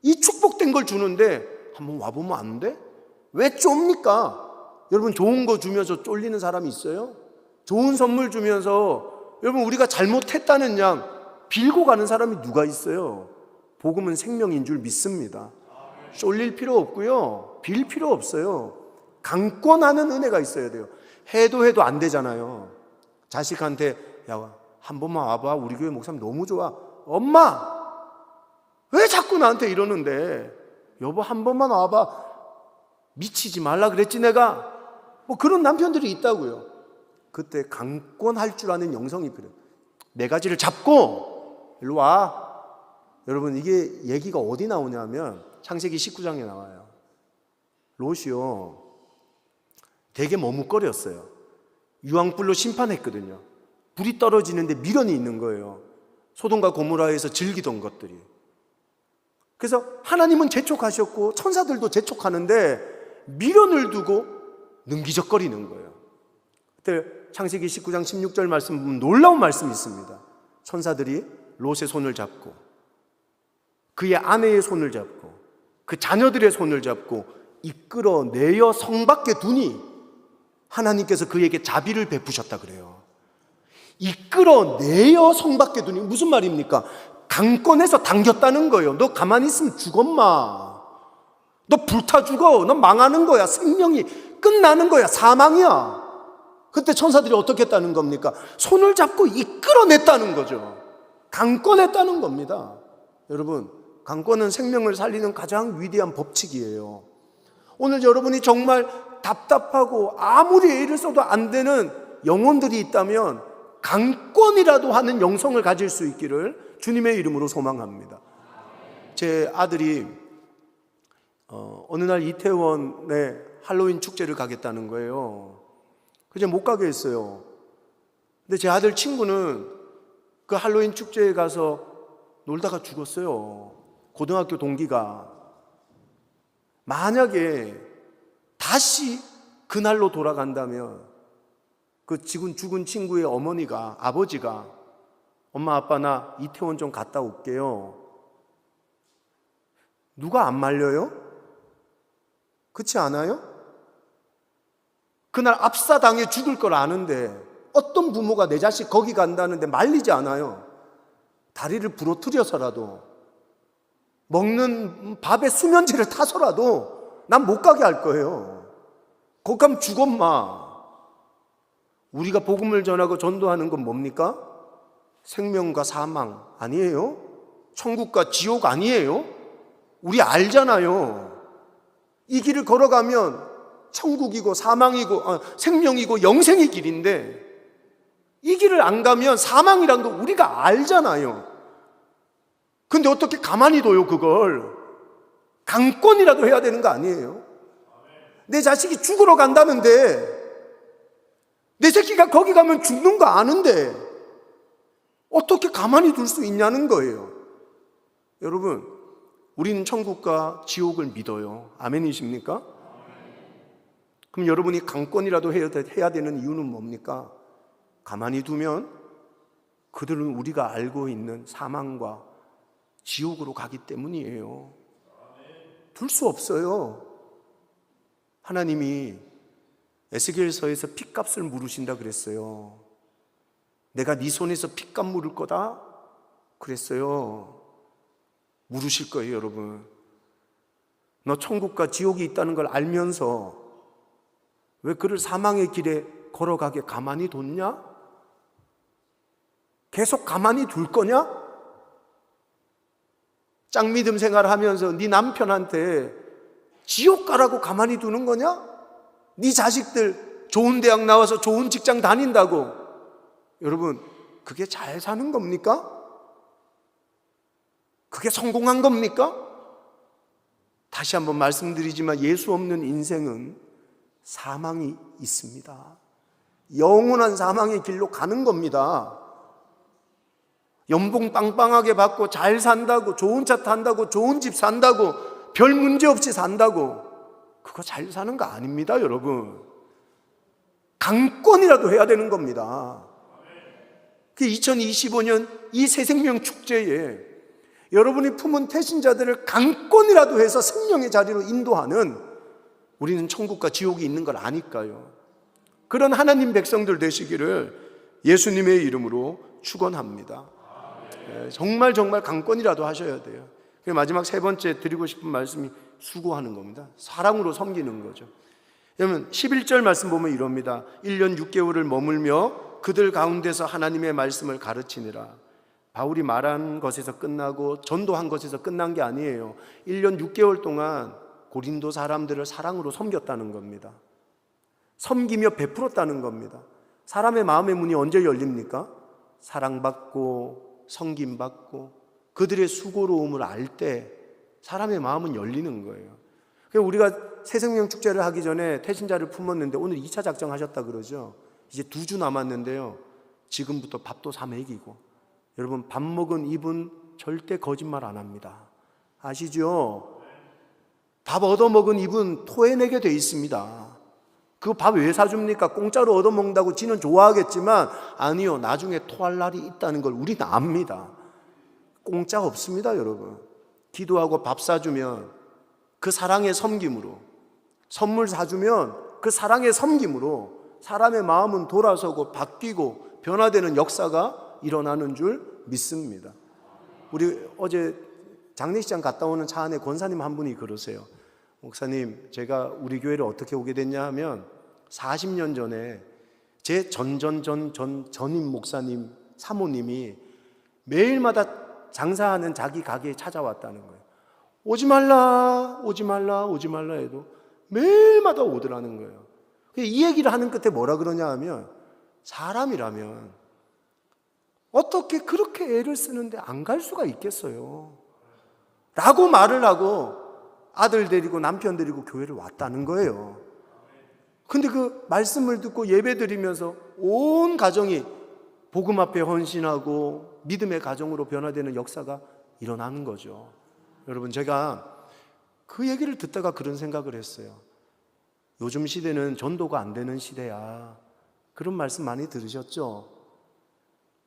이 축복된 걸 주는데 한번 와보면 안 돼? 왜 쫍니까? 여러분, 좋은 거 주면서 쫄리는 사람이 있어요? 좋은 선물 주면서 여러분 우리가 잘못했다는 양 빌고 가는 사람이 누가 있어요? 복음은 생명인 줄 믿습니다. 쫄릴 필요 없고요, 빌 필요 없어요. 강권하는 은혜가 있어야 돼요. 해도 안 되잖아요. 자식한테 야, 한 번만 와봐, 우리 교회 목사님 너무 좋아. 엄마 왜 자꾸 나한테 이러는데? 여보 한 번만 와봐. 미치지 말라 그랬지 내가. 뭐 그런 남편들이 있다고요. 그때 강권할 줄 아는 영성이 필요해요. 네 가지를 잡고 일로 와. 여러분, 이게 얘기가 어디 나오냐면 창세기 19장에 나와요. 롯이요 되게 머뭇거렸어요. 유황불로 심판했거든요. 불이 떨어지는데 미련이 있는 거예요. 소돔과 고모라에서 즐기던 것들이. 그래서 하나님은 재촉하셨고 천사들도 재촉하는데 미련을 두고 능기적거리는 거예요. 그때 창세기 19장 16절 말씀 보면 놀라운 말씀이 있습니다. 천사들이 롯의 손을 잡고 그의 아내의 손을 잡고 그 자녀들의 손을 잡고 이끌어내어 성 밖에 두니 하나님께서 그에게 자비를 베푸셨다 그래요. 이끌어내어 성 밖에 두니 무슨 말입니까? 강권해서 당겼다는 거예요. 너 가만히 있으면 죽어 마. 너 불타 죽어. 너 망하는 거야. 생명이 끝나는 거야. 사망이야. 그때 천사들이 어떻게 했다는 겁니까? 손을 잡고 이끌어냈다는 거죠. 강권했다는 겁니다. 여러분, 강권은 생명을 살리는 가장 위대한 법칙이에요. 오늘 여러분이 정말 답답하고 아무리 애를 써도 안 되는 영혼들이 있다면 강권이라도 하는 영성을 가질 수 있기를 주님의 이름으로 소망합니다. 제 아들이 어느 날 이태원에 할로윈 축제를 가겠다는 거예요. 그래서 못 가게 했어요. 근데 제 아들 친구는 그 할로윈 축제에 가서 놀다가 죽었어요. 고등학교 동기가. 만약에 다시 그날로 돌아간다면 그 지금 죽은 친구의 어머니가, 아버지가 엄마 아빠 나 이태원 좀 갔다 올게요. 누가 안 말려요? 그렇지 않아요? 그날 압사당해 죽을 걸 아는데 어떤 부모가 내 자식 거기 간다는데 말리지 않아요. 다리를 부러뜨려서라도 먹는 밥에 수면제를 타서라도 난 못 가게 할 거예요. 거기 가면 죽어 마. 우리가 복음을 전하고 전도하는 건 뭡니까? 생명과 사망 아니에요? 천국과 지옥 아니에요? 우리 알잖아요. 이 길을 걸어가면 천국이고 사망이고 생명이고 영생의 길인데 이 길을 안 가면 사망이란 거 우리가 알잖아요. 근데 어떻게 가만히 둬요 그걸? 강권이라도 해야 되는 거 아니에요? 내 자식이 죽으러 간다는데 내 새끼가 거기 가면 죽는 거 아는데 어떻게 가만히 둘 수 있냐는 거예요. 여러분, 우리는 천국과 지옥을 믿어요. 아멘이십니까? 그럼 여러분이 강권이라도 해야 되는 이유는 뭡니까? 가만히 두면 그들은 우리가 알고 있는 사망과 지옥으로 가기 때문이에요. 둘 수 없어요. 하나님이 에스겔서에서 핏값을 물으신다 그랬어요. 내가 네 손에서 핏값 물을 거다 그랬어요. 물으실 거예요. 여러분, 너 천국과 지옥이 있다는 걸 알면서 왜 그를 사망의 길에 걸어가게 가만히 뒀냐? 계속 가만히 둘 거냐? 짱믿음 생활을 하면서 네 남편한테 지옥 가라고 가만히 두는 거냐? 네 자식들 좋은 대학 나와서 좋은 직장 다닌다고. 여러분, 그게 잘 사는 겁니까? 그게 성공한 겁니까? 다시 한번 말씀드리지만 예수 없는 인생은 사망이 있습니다. 영원한 사망의 길로 가는 겁니다. 연봉 빵빵하게 받고 잘 산다고, 좋은 차 탄다고, 좋은 집 산다고, 별 문제 없이 산다고, 그거 잘 사는 거 아닙니다, 여러분. 강권이라도 해야 되는 겁니다. 2025년 이 새생명 축제에 여러분이 품은 태신자들을 강권이라도 해서 생명의 자리로 인도하는, 우리는 천국과 지옥이 있는 걸 아니까요. 그런 하나님 백성들 되시기를 예수님의 이름으로 축원합니다. 정말 강권이라도 하셔야 돼요. 마지막 세 번째 드리고 싶은 말씀이 수고하는 겁니다. 사랑으로 섬기는 거죠. 여러분 11절 말씀 보면 이럽니다. 1년 6개월을 머물며 그들 가운데서 하나님의 말씀을 가르치니라. 바울이 말한 것에서 끝나고 전도한 것에서 끝난 게 아니에요. 1년 6개월 동안 고린도 사람들을 사랑으로 섬겼다는 겁니다. 섬기며 베풀었다는 겁니다. 사람의 마음의 문이 언제 열립니까? 사랑받고 섬김받고 그들의 수고로움을 알 때 사람의 마음은 열리는 거예요. 우리가 새생명 축제를 하기 전에 태신자를 품었는데 오늘 2차 작정하셨다 그러죠. 이제 2주 남았는데요, 지금부터 밥도 사 먹이고, 여러분 밥 먹은 입은 절대 거짓말 안 합니다. 아시죠? 밥 얻어먹은 입은 토해내게 돼 있습니다. 그 밥 왜 사줍니까? 공짜로 얻어먹는다고 지는 좋아하겠지만 아니요, 나중에 토할 날이 있다는 걸 우리는 압니다. 공짜 없습니다, 여러분. 기도하고 밥 사주면 그 사랑의 섬김으로, 선물 사주면 그 사랑의 섬김으로 사람의 마음은 돌아서고 바뀌고 변화되는 역사가 일어나는 줄 믿습니다. 우리 어제 장례식장 갔다 오는 차 안에 권사님 한 분이 그러세요. 목사님, 제가 우리 교회를 어떻게 오게 됐냐 하면 40년 전에 제 전임 목사님 사모님이 매일마다 장사하는 자기 가게에 찾아왔다는 거예요. 오지 말라 해도 매일마다 오더라는 거예요. 이 얘기를 하는 끝에 뭐라 그러냐 하면, 사람이라면 어떻게 그렇게 애를 쓰는데 안 갈 수가 있겠어요? 라고 말을 하고 아들 데리고 남편 데리고 교회를 왔다는 거예요. 근데 그 말씀을 듣고 예배 드리면서 온 가정이 복음 앞에 헌신하고 믿음의 가정으로 변화되는 역사가 일어나는 거죠. 여러분, 제가 그 얘기를 듣다가 그런 생각을 했어요. 요즘 시대는 전도가 안 되는 시대야. 그런 말씀 많이 들으셨죠?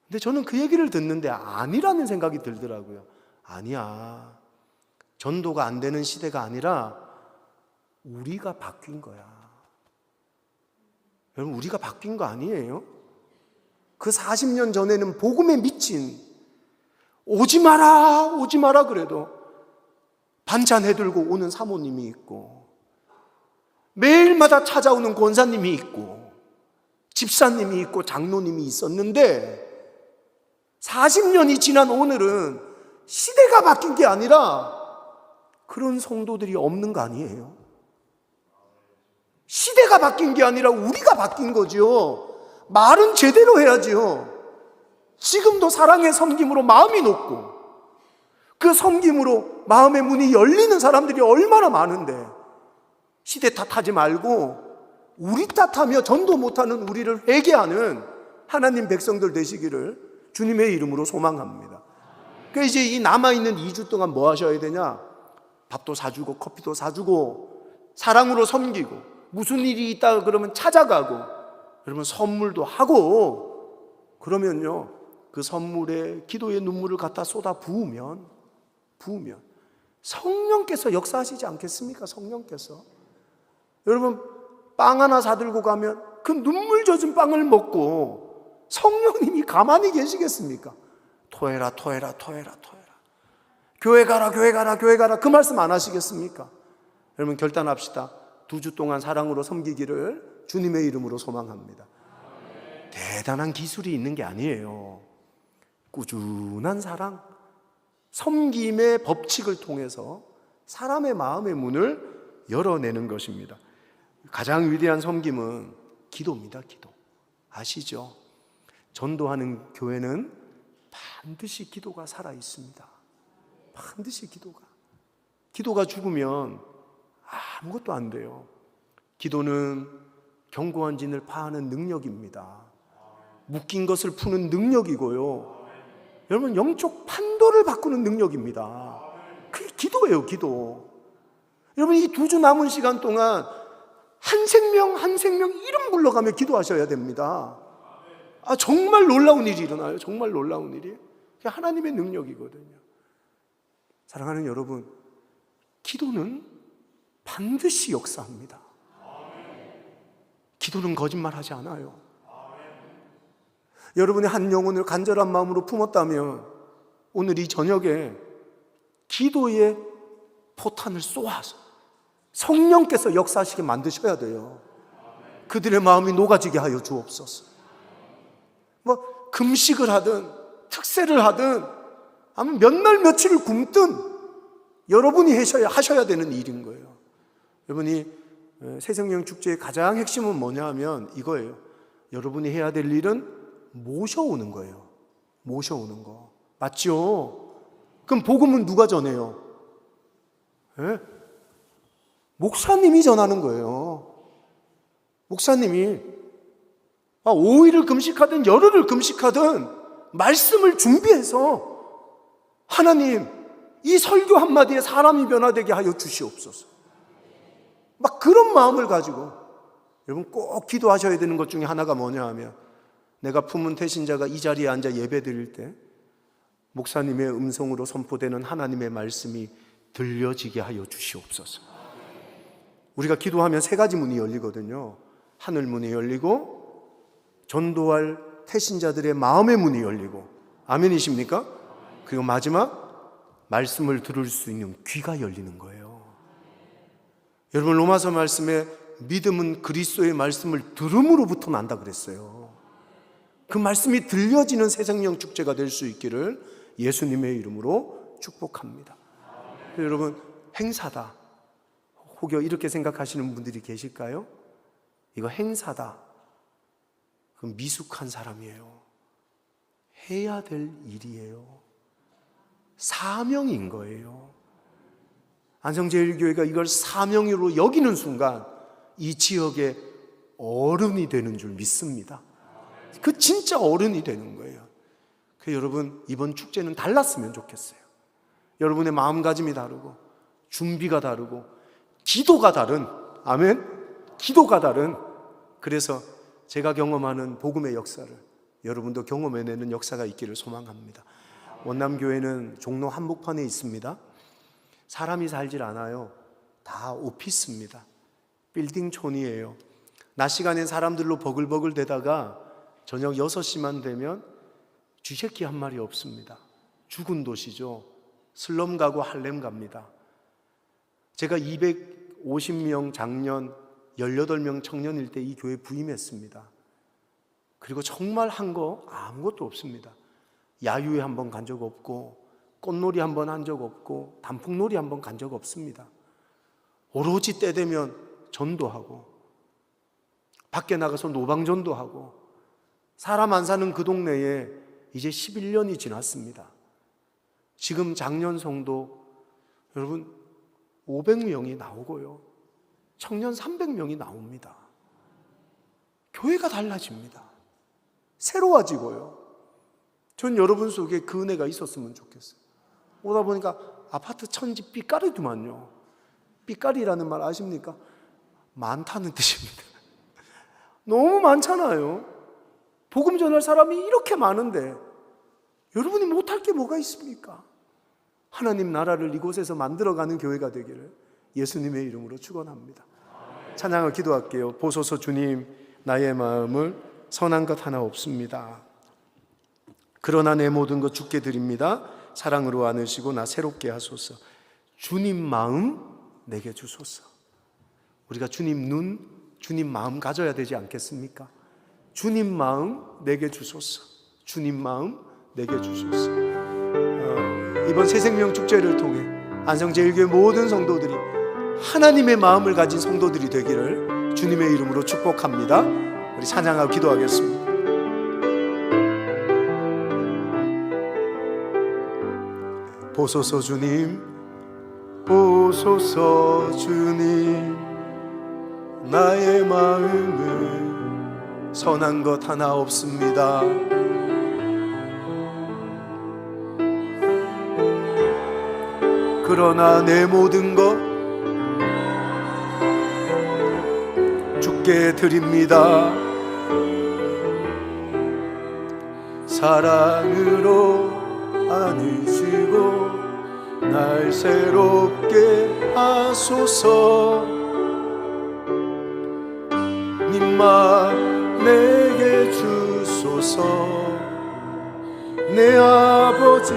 근데 저는 그 얘기를 듣는데 아니라는 생각이 들더라고요. 아니야. 전도가 안 되는 시대가 아니라 우리가 바뀐 거야. 여러분, 우리가 바뀐 거 아니에요? 그 40년 전에는 복음에 미친, 오지 마라 그래도 반찬 해들고 오는 사모님이 있고, 매일마다 찾아오는 권사님이 있고, 집사님이 있고, 장로님이 있었는데 40년이 지난 오늘은 시대가 바뀐 게 아니라 그런 성도들이 없는 거 아니에요? 시대가 바뀐 게 아니라 우리가 바뀐 거죠. 말은 제대로 해야지요. 지금도 사랑의 섬김으로 마음이 높고 그 섬김으로 마음의 문이 열리는 사람들이 얼마나 많은데, 시대 탓하지 말고 우리 탓하며 전도 못하는 우리를 회개하는 하나님 백성들 되시기를 주님의 이름으로 소망합니다. 그러니까 이제 이 남아있는 2주 동안 뭐 하셔야 되냐? 밥도 사주고 커피도 사주고 사랑으로 섬기고, 무슨 일이 있다 그러면 찾아가고, 여러분 선물도 하고, 그러면요 그 선물에 기도의 눈물을 갖다 쏟아 부으면 성령께서 역사하시지 않겠습니까? 성령께서. 여러분 빵 하나 사들고 가면 그 눈물 젖은 빵을 먹고 성령님이 가만히 계시겠습니까? 토해라 교회 가라 그 말씀 안 하시겠습니까? 여러분 결단합시다. 2주 동안 사랑으로 섬기기를 주님의 이름으로 소망합니다. 대단한 기술이 있는 게 아니에요. 꾸준한 사랑, 섬김의 법칙을 통해서 사람의 마음의 문을 열어내는 것입니다. 가장 위대한 섬김은 기도입니다. 기도. 아시죠? 전도하는 교회는 반드시 기도가 살아 있습니다. 반드시 기도가 죽으면 아무것도 안 돼요. 기도는 견고한 진을 파하는 능력입니다. 묶인 것을 푸는 능력이고요. 여러분, 영적 판도를 바꾸는 능력입니다. 그게 기도예요, 기도. 여러분, 이 2주 남은 시간 동안 한 생명 한 생명 이름 불러가며 기도하셔야 됩니다. 정말 놀라운 일이 일어나요. 정말 놀라운 일이. 그게 하나님의 능력이거든요. 사랑하는 여러분, 기도는 반드시 역사합니다. 기도는 거짓말하지 않아요. 여러분의 한 영혼을 간절한 마음으로 품었다면 오늘 이 저녁에 기도의 포탄을 쏘아서 성령께서 역사하시게 만드셔야 돼요. 그들의 마음이 녹아지게 하여 주옵소서. 금식을 하든 특세를 하든 아니면 몇 날 며칠을 굶든 여러분이 하셔야 되는 일인 거예요. 여러분이 새생명 축제의 가장 핵심은 뭐냐 하면 이거예요. 여러분이 해야 될 일은 모셔오는 거예요. 모셔오는 거. 맞죠? 그럼 복음은 누가 전해요? 목사님이 전하는 거예요. 목사님이 5일을 금식하든 열흘을 금식하든 말씀을 준비해서 하나님, 이 설교 한마디에 사람이 변화되게 하여 주시옵소서. 그런 마음을 가지고 여러분 꼭 기도하셔야 되는 것 중에 하나가 뭐냐 하면 내가 품은 태신자가 이 자리에 앉아 예배 드릴 때 목사님의 음성으로 선포되는 하나님의 말씀이 들려지게 하여 주시옵소서. 우리가 기도하면 3가지 문이 열리거든요. 하늘 문이 열리고 전도할 태신자들의 마음의 문이 열리고, 아멘이십니까? 그리고 마지막 말씀을 들을 수 있는 귀가 열리는 거예요. 여러분, 로마서 말씀에 믿음은 그리스도의 말씀을 들음으로부터 난다 그랬어요. 그 말씀이 들려지는 새생명 축제가 될 수 있기를 예수님의 이름으로 축복합니다. 여러분, 행사다. 혹여 이렇게 생각하시는 분들이 계실까요? 이거 행사다. 그럼 미숙한 사람이에요. 해야 될 일이에요. 사명인 거예요. 안성제일교회가 이걸 사명으로 여기는 순간 이 지역의 어른이 되는 줄 믿습니다. 그 진짜 어른이 되는 거예요. 그래서 여러분, 이번 축제는 달랐으면 좋겠어요. 여러분의 마음가짐이 다르고 준비가 다르고 기도가 다른, 아멘? 기도가 다른, 그래서 제가 경험하는 복음의 역사를 여러분도 경험해내는 역사가 있기를 소망합니다. 원남교회는 종로 한복판에 있습니다. 사람이 살질 않아요. 다 오피스입니다. 빌딩촌이에요. 낮 시간에 사람들로 버글버글 대다가 저녁 6시만 되면 쥐새끼 한 마리 없습니다. 죽은 도시죠. 슬럼 가고 할렘 갑니다. 제가 250명 작년 18명 청년일 때 이 교회 부임했습니다. 그리고 정말 한 거 아무것도 없습니다. 야유회 한번 간 적 없고 꽃놀이 한번 한 적 없고 단풍놀이 한번 간 적 없습니다. 오로지 때 되면 전도하고 밖에 나가서 노방전도하고 사람 안 사는 그 동네에 이제 11년이 지났습니다. 지금 작년 성도 여러분 500명이 나오고요. 청년 300명이 나옵니다. 교회가 달라집니다. 새로워지고요. 전 여러분 속에 그 은혜가 있었으면 좋겠어요. 오다 보니까 아파트 천지 삐까리더만요. 삐까리라는 말 아십니까? 많다는 뜻입니다. 너무 많잖아요. 복음 전할 사람이 이렇게 많은데 여러분이 못할 게 뭐가 있습니까? 하나님 나라를 이곳에서 만들어가는 교회가 되기를 예수님의 이름으로 축원합니다. 찬양을 기도할게요. 보소서 주님, 나의 마음을 선한 것 하나 없습니다. 그러나 내 모든 것 주께 드립니다. 사랑으로 안으시고 나 새롭게 하소서. 주님 마음 내게 주소서. 우리가 주님 눈, 주님 마음 가져야 되지 않겠습니까? 주님 마음 내게 주소서. 주님 마음 내게 주소서. 이번 새생명 축제를 통해 안성제일교회 모든 성도들이 하나님의 마음을 가진 성도들이 되기를 주님의 이름으로 축복합니다. 우리 찬양하고 기도하겠습니다. 보소서 주님, 보소서 주님, 나의 마음은 선한 것 하나 없습니다. 그러나 내 모든 것 주께 드립니다. 사랑으로 안으시고 날 새롭게 하소서. 님만 내게 주소서. 내 아버지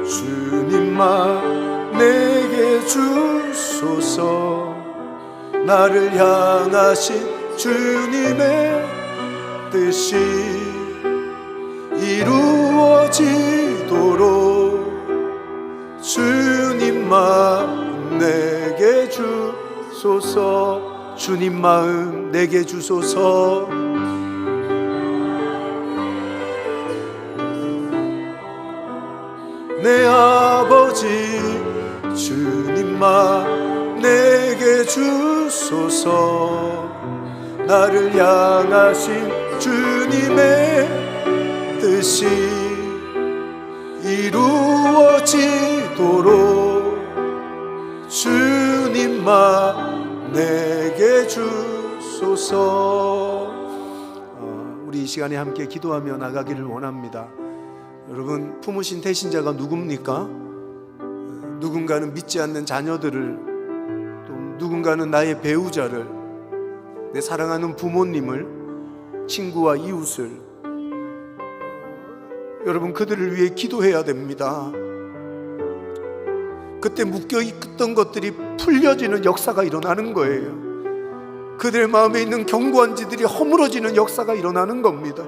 주님만 내게 주소서. 나를 향하신 주님의 뜻이 이루어지도록 주님만 내게 주소서. 주님 마음 내게 주소서. 내 아버지 주님만 내게 주소서. 나를 향하신 주님의 뜻이 이루어지도록 주님만 내게 주소서. 우리 이 시간에 함께 기도하며 나가기를 원합니다. 여러분, 품으신 태신자가 누굽니까? 누군가는 믿지 않는 자녀들을, 또 누군가는 나의 배우자를, 내 사랑하는 부모님을, 친구와 이웃을, 여러분 그들을 위해 기도해야 됩니다. 그때 묶여있던 것들이 풀려지는 역사가 일어나는 거예요. 그들의 마음에 있는 견고한지들이 허물어지는 역사가 일어나는 겁니다.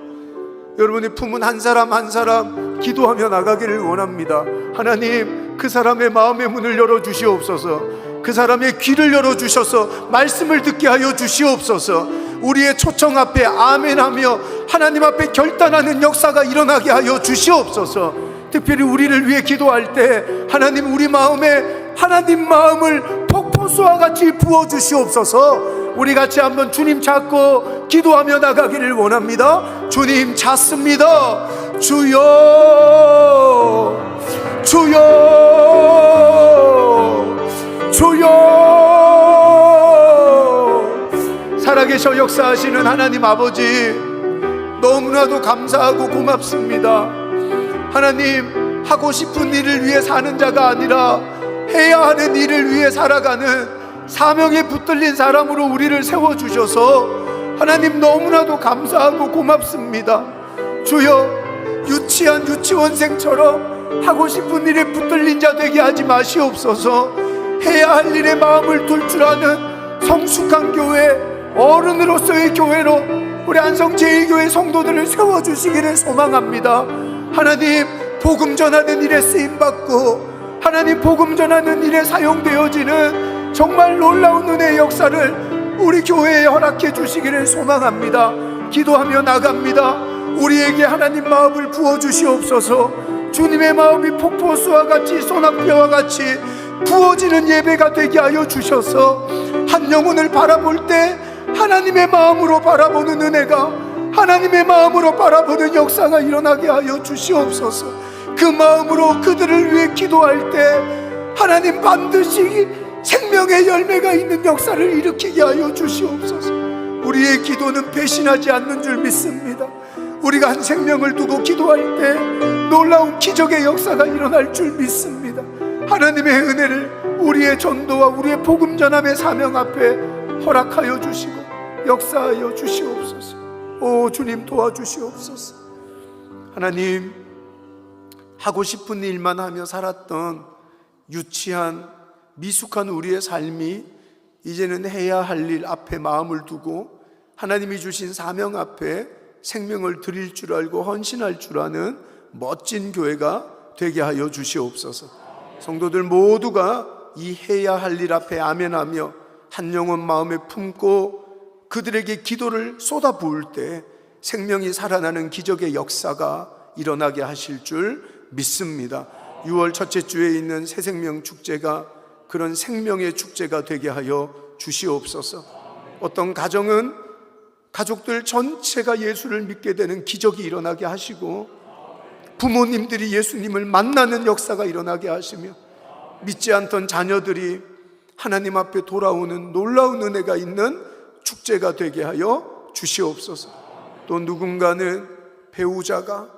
여러분이 품은 한 사람 한 사람 기도하며 나가기를 원합니다. 하나님, 그 사람의 마음의 문을 열어주시옵소서. 그 사람의 귀를 열어주셔서 말씀을 듣게 하여 주시옵소서. 우리의 초청 앞에 아멘하며 하나님 앞에 결단하는 역사가 일어나게 하여 주시옵소서. 특별히 우리를 위해 기도할 때 하나님, 우리 마음에 하나님 마음을 폭포수와 같이 부어주시옵소서. 우리 같이 한번 주님 찾고 기도하며 나가기를 원합니다. 주님 찾습니다. 주여, 주여, 주여. 살아계셔 역사하시는 하나님 아버지, 너무나도 감사하고 고맙습니다. 하나님, 하고 싶은 일을 위해 사는 자가 아니라 해야 하는 일을 위해 살아가는 사명에 붙들린 사람으로 우리를 세워주셔서 하나님 너무나도 감사하고 고맙습니다. 주여, 유치한 유치원생처럼 하고 싶은 일에 붙들린 자 되게 하지 마시옵소서. 해야 할 일에 마음을 둘 줄 아는 성숙한 교회, 어른으로서의 교회로 우리 안성제일교회 성도들을 세워주시기를 소망합니다. 하나님, 복음 전하는 일에 쓰임받고 하나님 복음 전하는 일에 사용되어지는 정말 놀라운 은혜의 역사를 우리 교회에 허락해 주시기를 소망합니다. 기도하며 나갑니다. 우리에게 하나님 마음을 부어주시옵소서. 주님의 마음이 폭포수와 같이 소낙비와 같이 부어지는 예배가 되게 하여 주셔서 한 영혼을 바라볼 때 하나님의 마음으로 바라보는 은혜가, 하나님의 마음으로 바라보는 역사가 일어나게 하여 주시옵소서. 그 마음으로 그들을 위해 기도할 때 하나님 반드시 생명의 열매가 있는 역사를 일으키게 하여 주시옵소서. 우리의 기도는 배신하지 않는 줄 믿습니다. 우리가 한 생명을 두고 기도할 때 놀라운 기적의 역사가 일어날 줄 믿습니다. 하나님의 은혜를 우리의 전도와 우리의 복음 전함의 사명 앞에 허락하여 주시고 역사하여 주시옵소서. 오 주님, 도와주시옵소서. 하나님, 하고 싶은 일만 하며 살았던 유치한 미숙한 우리의 삶이 이제는 해야 할 일 앞에 마음을 두고 하나님이 주신 사명 앞에 생명을 드릴 줄 알고 헌신할 줄 아는 멋진 교회가 되게 하여 주시옵소서. 성도들 모두가 이 해야 할 일 앞에 아멘하며 한 영혼 마음에 품고 그들에게 기도를 쏟아 부을 때 생명이 살아나는 기적의 역사가 일어나게 하실 줄 믿습니다. 6월 첫째 주에 있는 새생명 축제가 그런 생명의 축제가 되게 하여 주시옵소서. 어떤 가정은 가족들 전체가 예수를 믿게 되는 기적이 일어나게 하시고, 부모님들이 예수님을 만나는 역사가 일어나게 하시며, 믿지 않던 자녀들이 하나님 앞에 돌아오는 놀라운 은혜가 있는 축제가 되게 하여 주시옵소서. 또 누군가는 배우자가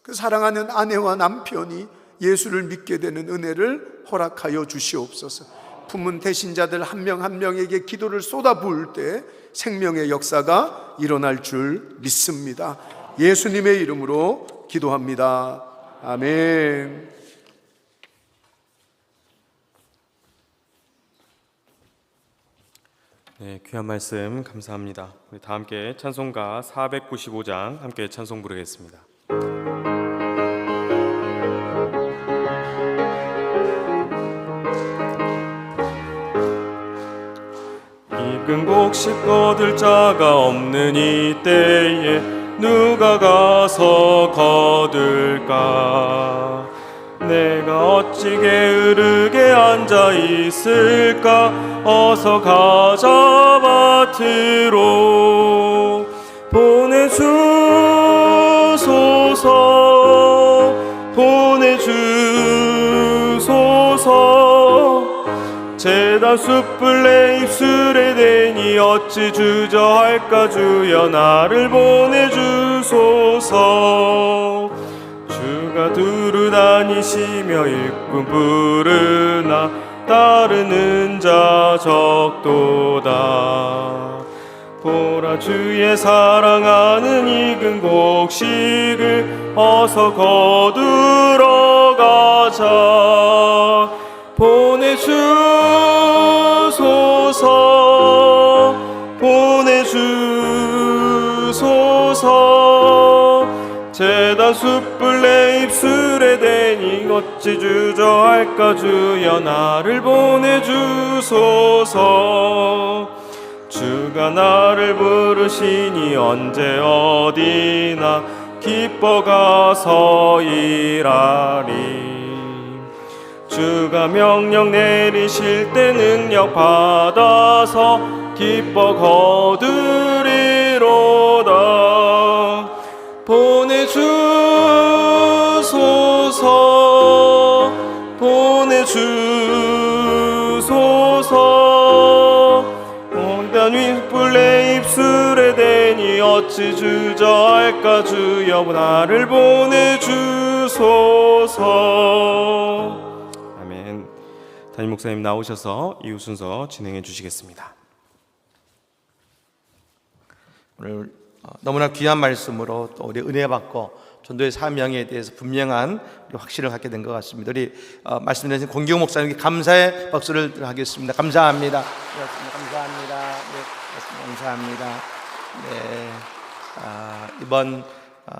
그 사랑하는 아내와 남편이 예수를 믿게 되는 은혜를 허락하여 주시옵소서. 품은 대신자들 한 명 한 명에게 기도를 쏟아 부을 때 생명의 역사가 일어날 줄 믿습니다. 예수님의 이름으로 기도합니다. 아멘. 네, 귀한 말씀 감사합니다. 우리 다 함께 찬송가 495장 함께 찬송 부르겠습니다. 익은 곡식 거둘 자가 없는 이때에 누가 가서 거둘까? 내가 어찌 게으르게 앉아 있을까? 어서 가자 밭으로 보내주소서, 보내주소서. 제단 숯불 내 입술에 대니 어찌 주저할까? 주여 나를 보내주소서. 주가 두루 다니시며 일꾼 부르나 따르는 자 적도다. 보라 주의 사랑하는 익은 곡식을 어서 거두러 가자. 보내주소서, 보내주소서. 제단 숯불 내 입술에 대니 어찌 주저할까? 주여 나를 보내주소서. 주가 나를 부르시니 언제 어디나 기뻐 가서 일하리. 주가 명령 내리실 때 능력 받아서 기뻐 거두리로다. 보내주소서, 보내주소서. 옹단 윗불 내 입술에 대니 어찌 주저할까? 주여 나를 보내주소서. 아멘. 담임 목사님 나오셔서 이후 순서 진행해 주시겠습니다. 오늘 너무나 귀한 말씀으로 또 우리 은혜 받고 전도의 사명에 대해서 분명한 확신을 갖게 된 것 같습니다. 우리 말씀드린 공기용 목사님께 감사의 박수를 하겠습니다. 감사합니다. 감사합니다. 네, 감사합니다. 네, 이번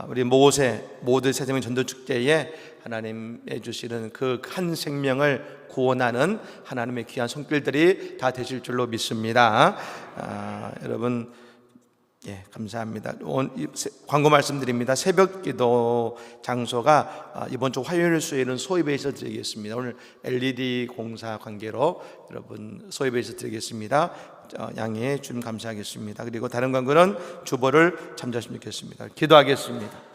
우리 모두 새생명 전도 축제에 하나님의 주시는 그 한 생명을 구원하는 하나님의 귀한 손길들이 다 되실 줄로 믿습니다. 여러분, 예, 감사합니다. 광고 말씀드립니다. 새벽기도 장소가 이번 주 화요일 수요일은 소입에서 드리겠습니다. 오늘 LED 공사 관계로 여러분 소입에서 드리겠습니다. 양해해 주시면 감사하겠습니다. 그리고 다른 광고는 주보를 참조하시면 좋겠습니다. 기도하겠습니다.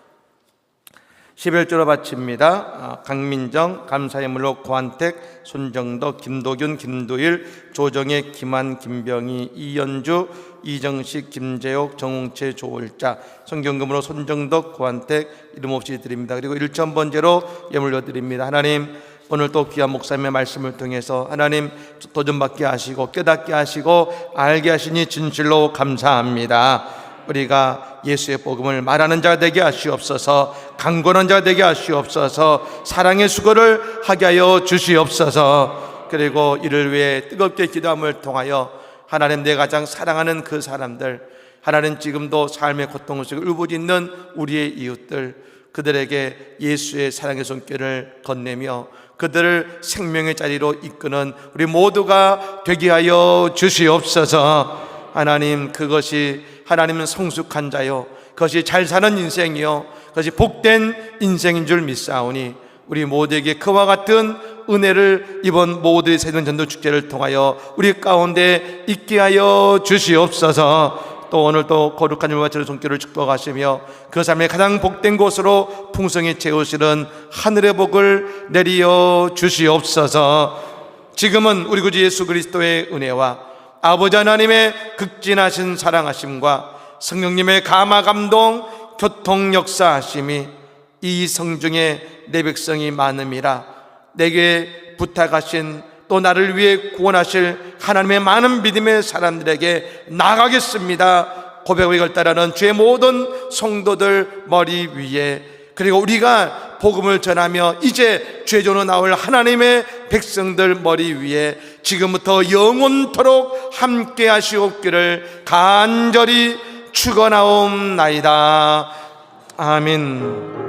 11조로 바칩니다. 강민정, 감사예물로 고한택, 손정덕, 김도균, 김도일, 조정혜, 김한, 김병희, 이연주, 이정식, 김재옥, 정홍채, 조월자, 성경금으로 손정덕, 고한택 이름 없이 드립니다. 그리고 1,000번째로 예물로 드립니다. 하나님, 오늘 또 귀한 목사님의 말씀을 통해서 하나님 도전받게 하시고 깨닫게 하시고 알게 하시니 진실로 감사합니다. 우리가 예수의 복음을 말하는 자가 되게 하시옵소서. 강권한 자가 되게 하시옵소서. 사랑의 수고를 하게 하여 주시옵소서. 그리고 이를 위해 뜨겁게 기도함을 통하여 하나님, 내가 가장 사랑하는 그 사람들, 하나님 지금도 삶의 고통을 울부짖는 우리의 이웃들, 그들에게 예수의 사랑의 손길을 건네며 그들을 생명의 자리로 이끄는 우리 모두가 되게 하여 주시옵소서. 하나님, 그것이 하나님은 성숙한 자요, 그것이 잘 사는 인생이요, 그것이 복된 인생인 줄 믿사오니 우리 모두에게 그와 같은 은혜를 이번 모두의 새로운 전도축제를 통하여 우리 가운데 있게 하여 주시옵소서. 또 오늘 또 거룩한 일과 제의 손길을 축복하시며 그 삶의 가장 복된 곳으로 풍성히 채우시는 하늘의 복을 내리어 주시옵소서. 지금은 우리 구주 예수 그리스도의 은혜와 아버지 하나님의 극진하신 사랑하심과 성령님의 감화 감동 교통 역사하심이 이 성중에 내 백성이 많음이라 내게 부탁하신 또 나를 위해 구원하실 하나님의 많은 믿음의 사람들에게 나가겠습니다 고백을 걸따라는 주의 모든 성도들 머리 위에, 그리고 우리가 복음을 전하며 이제 죄전으로 나올 하나님의 백성들 머리 위에 지금부터 영원토록 함께 하시옵기를 간절히 축원하옵나이다. 아멘.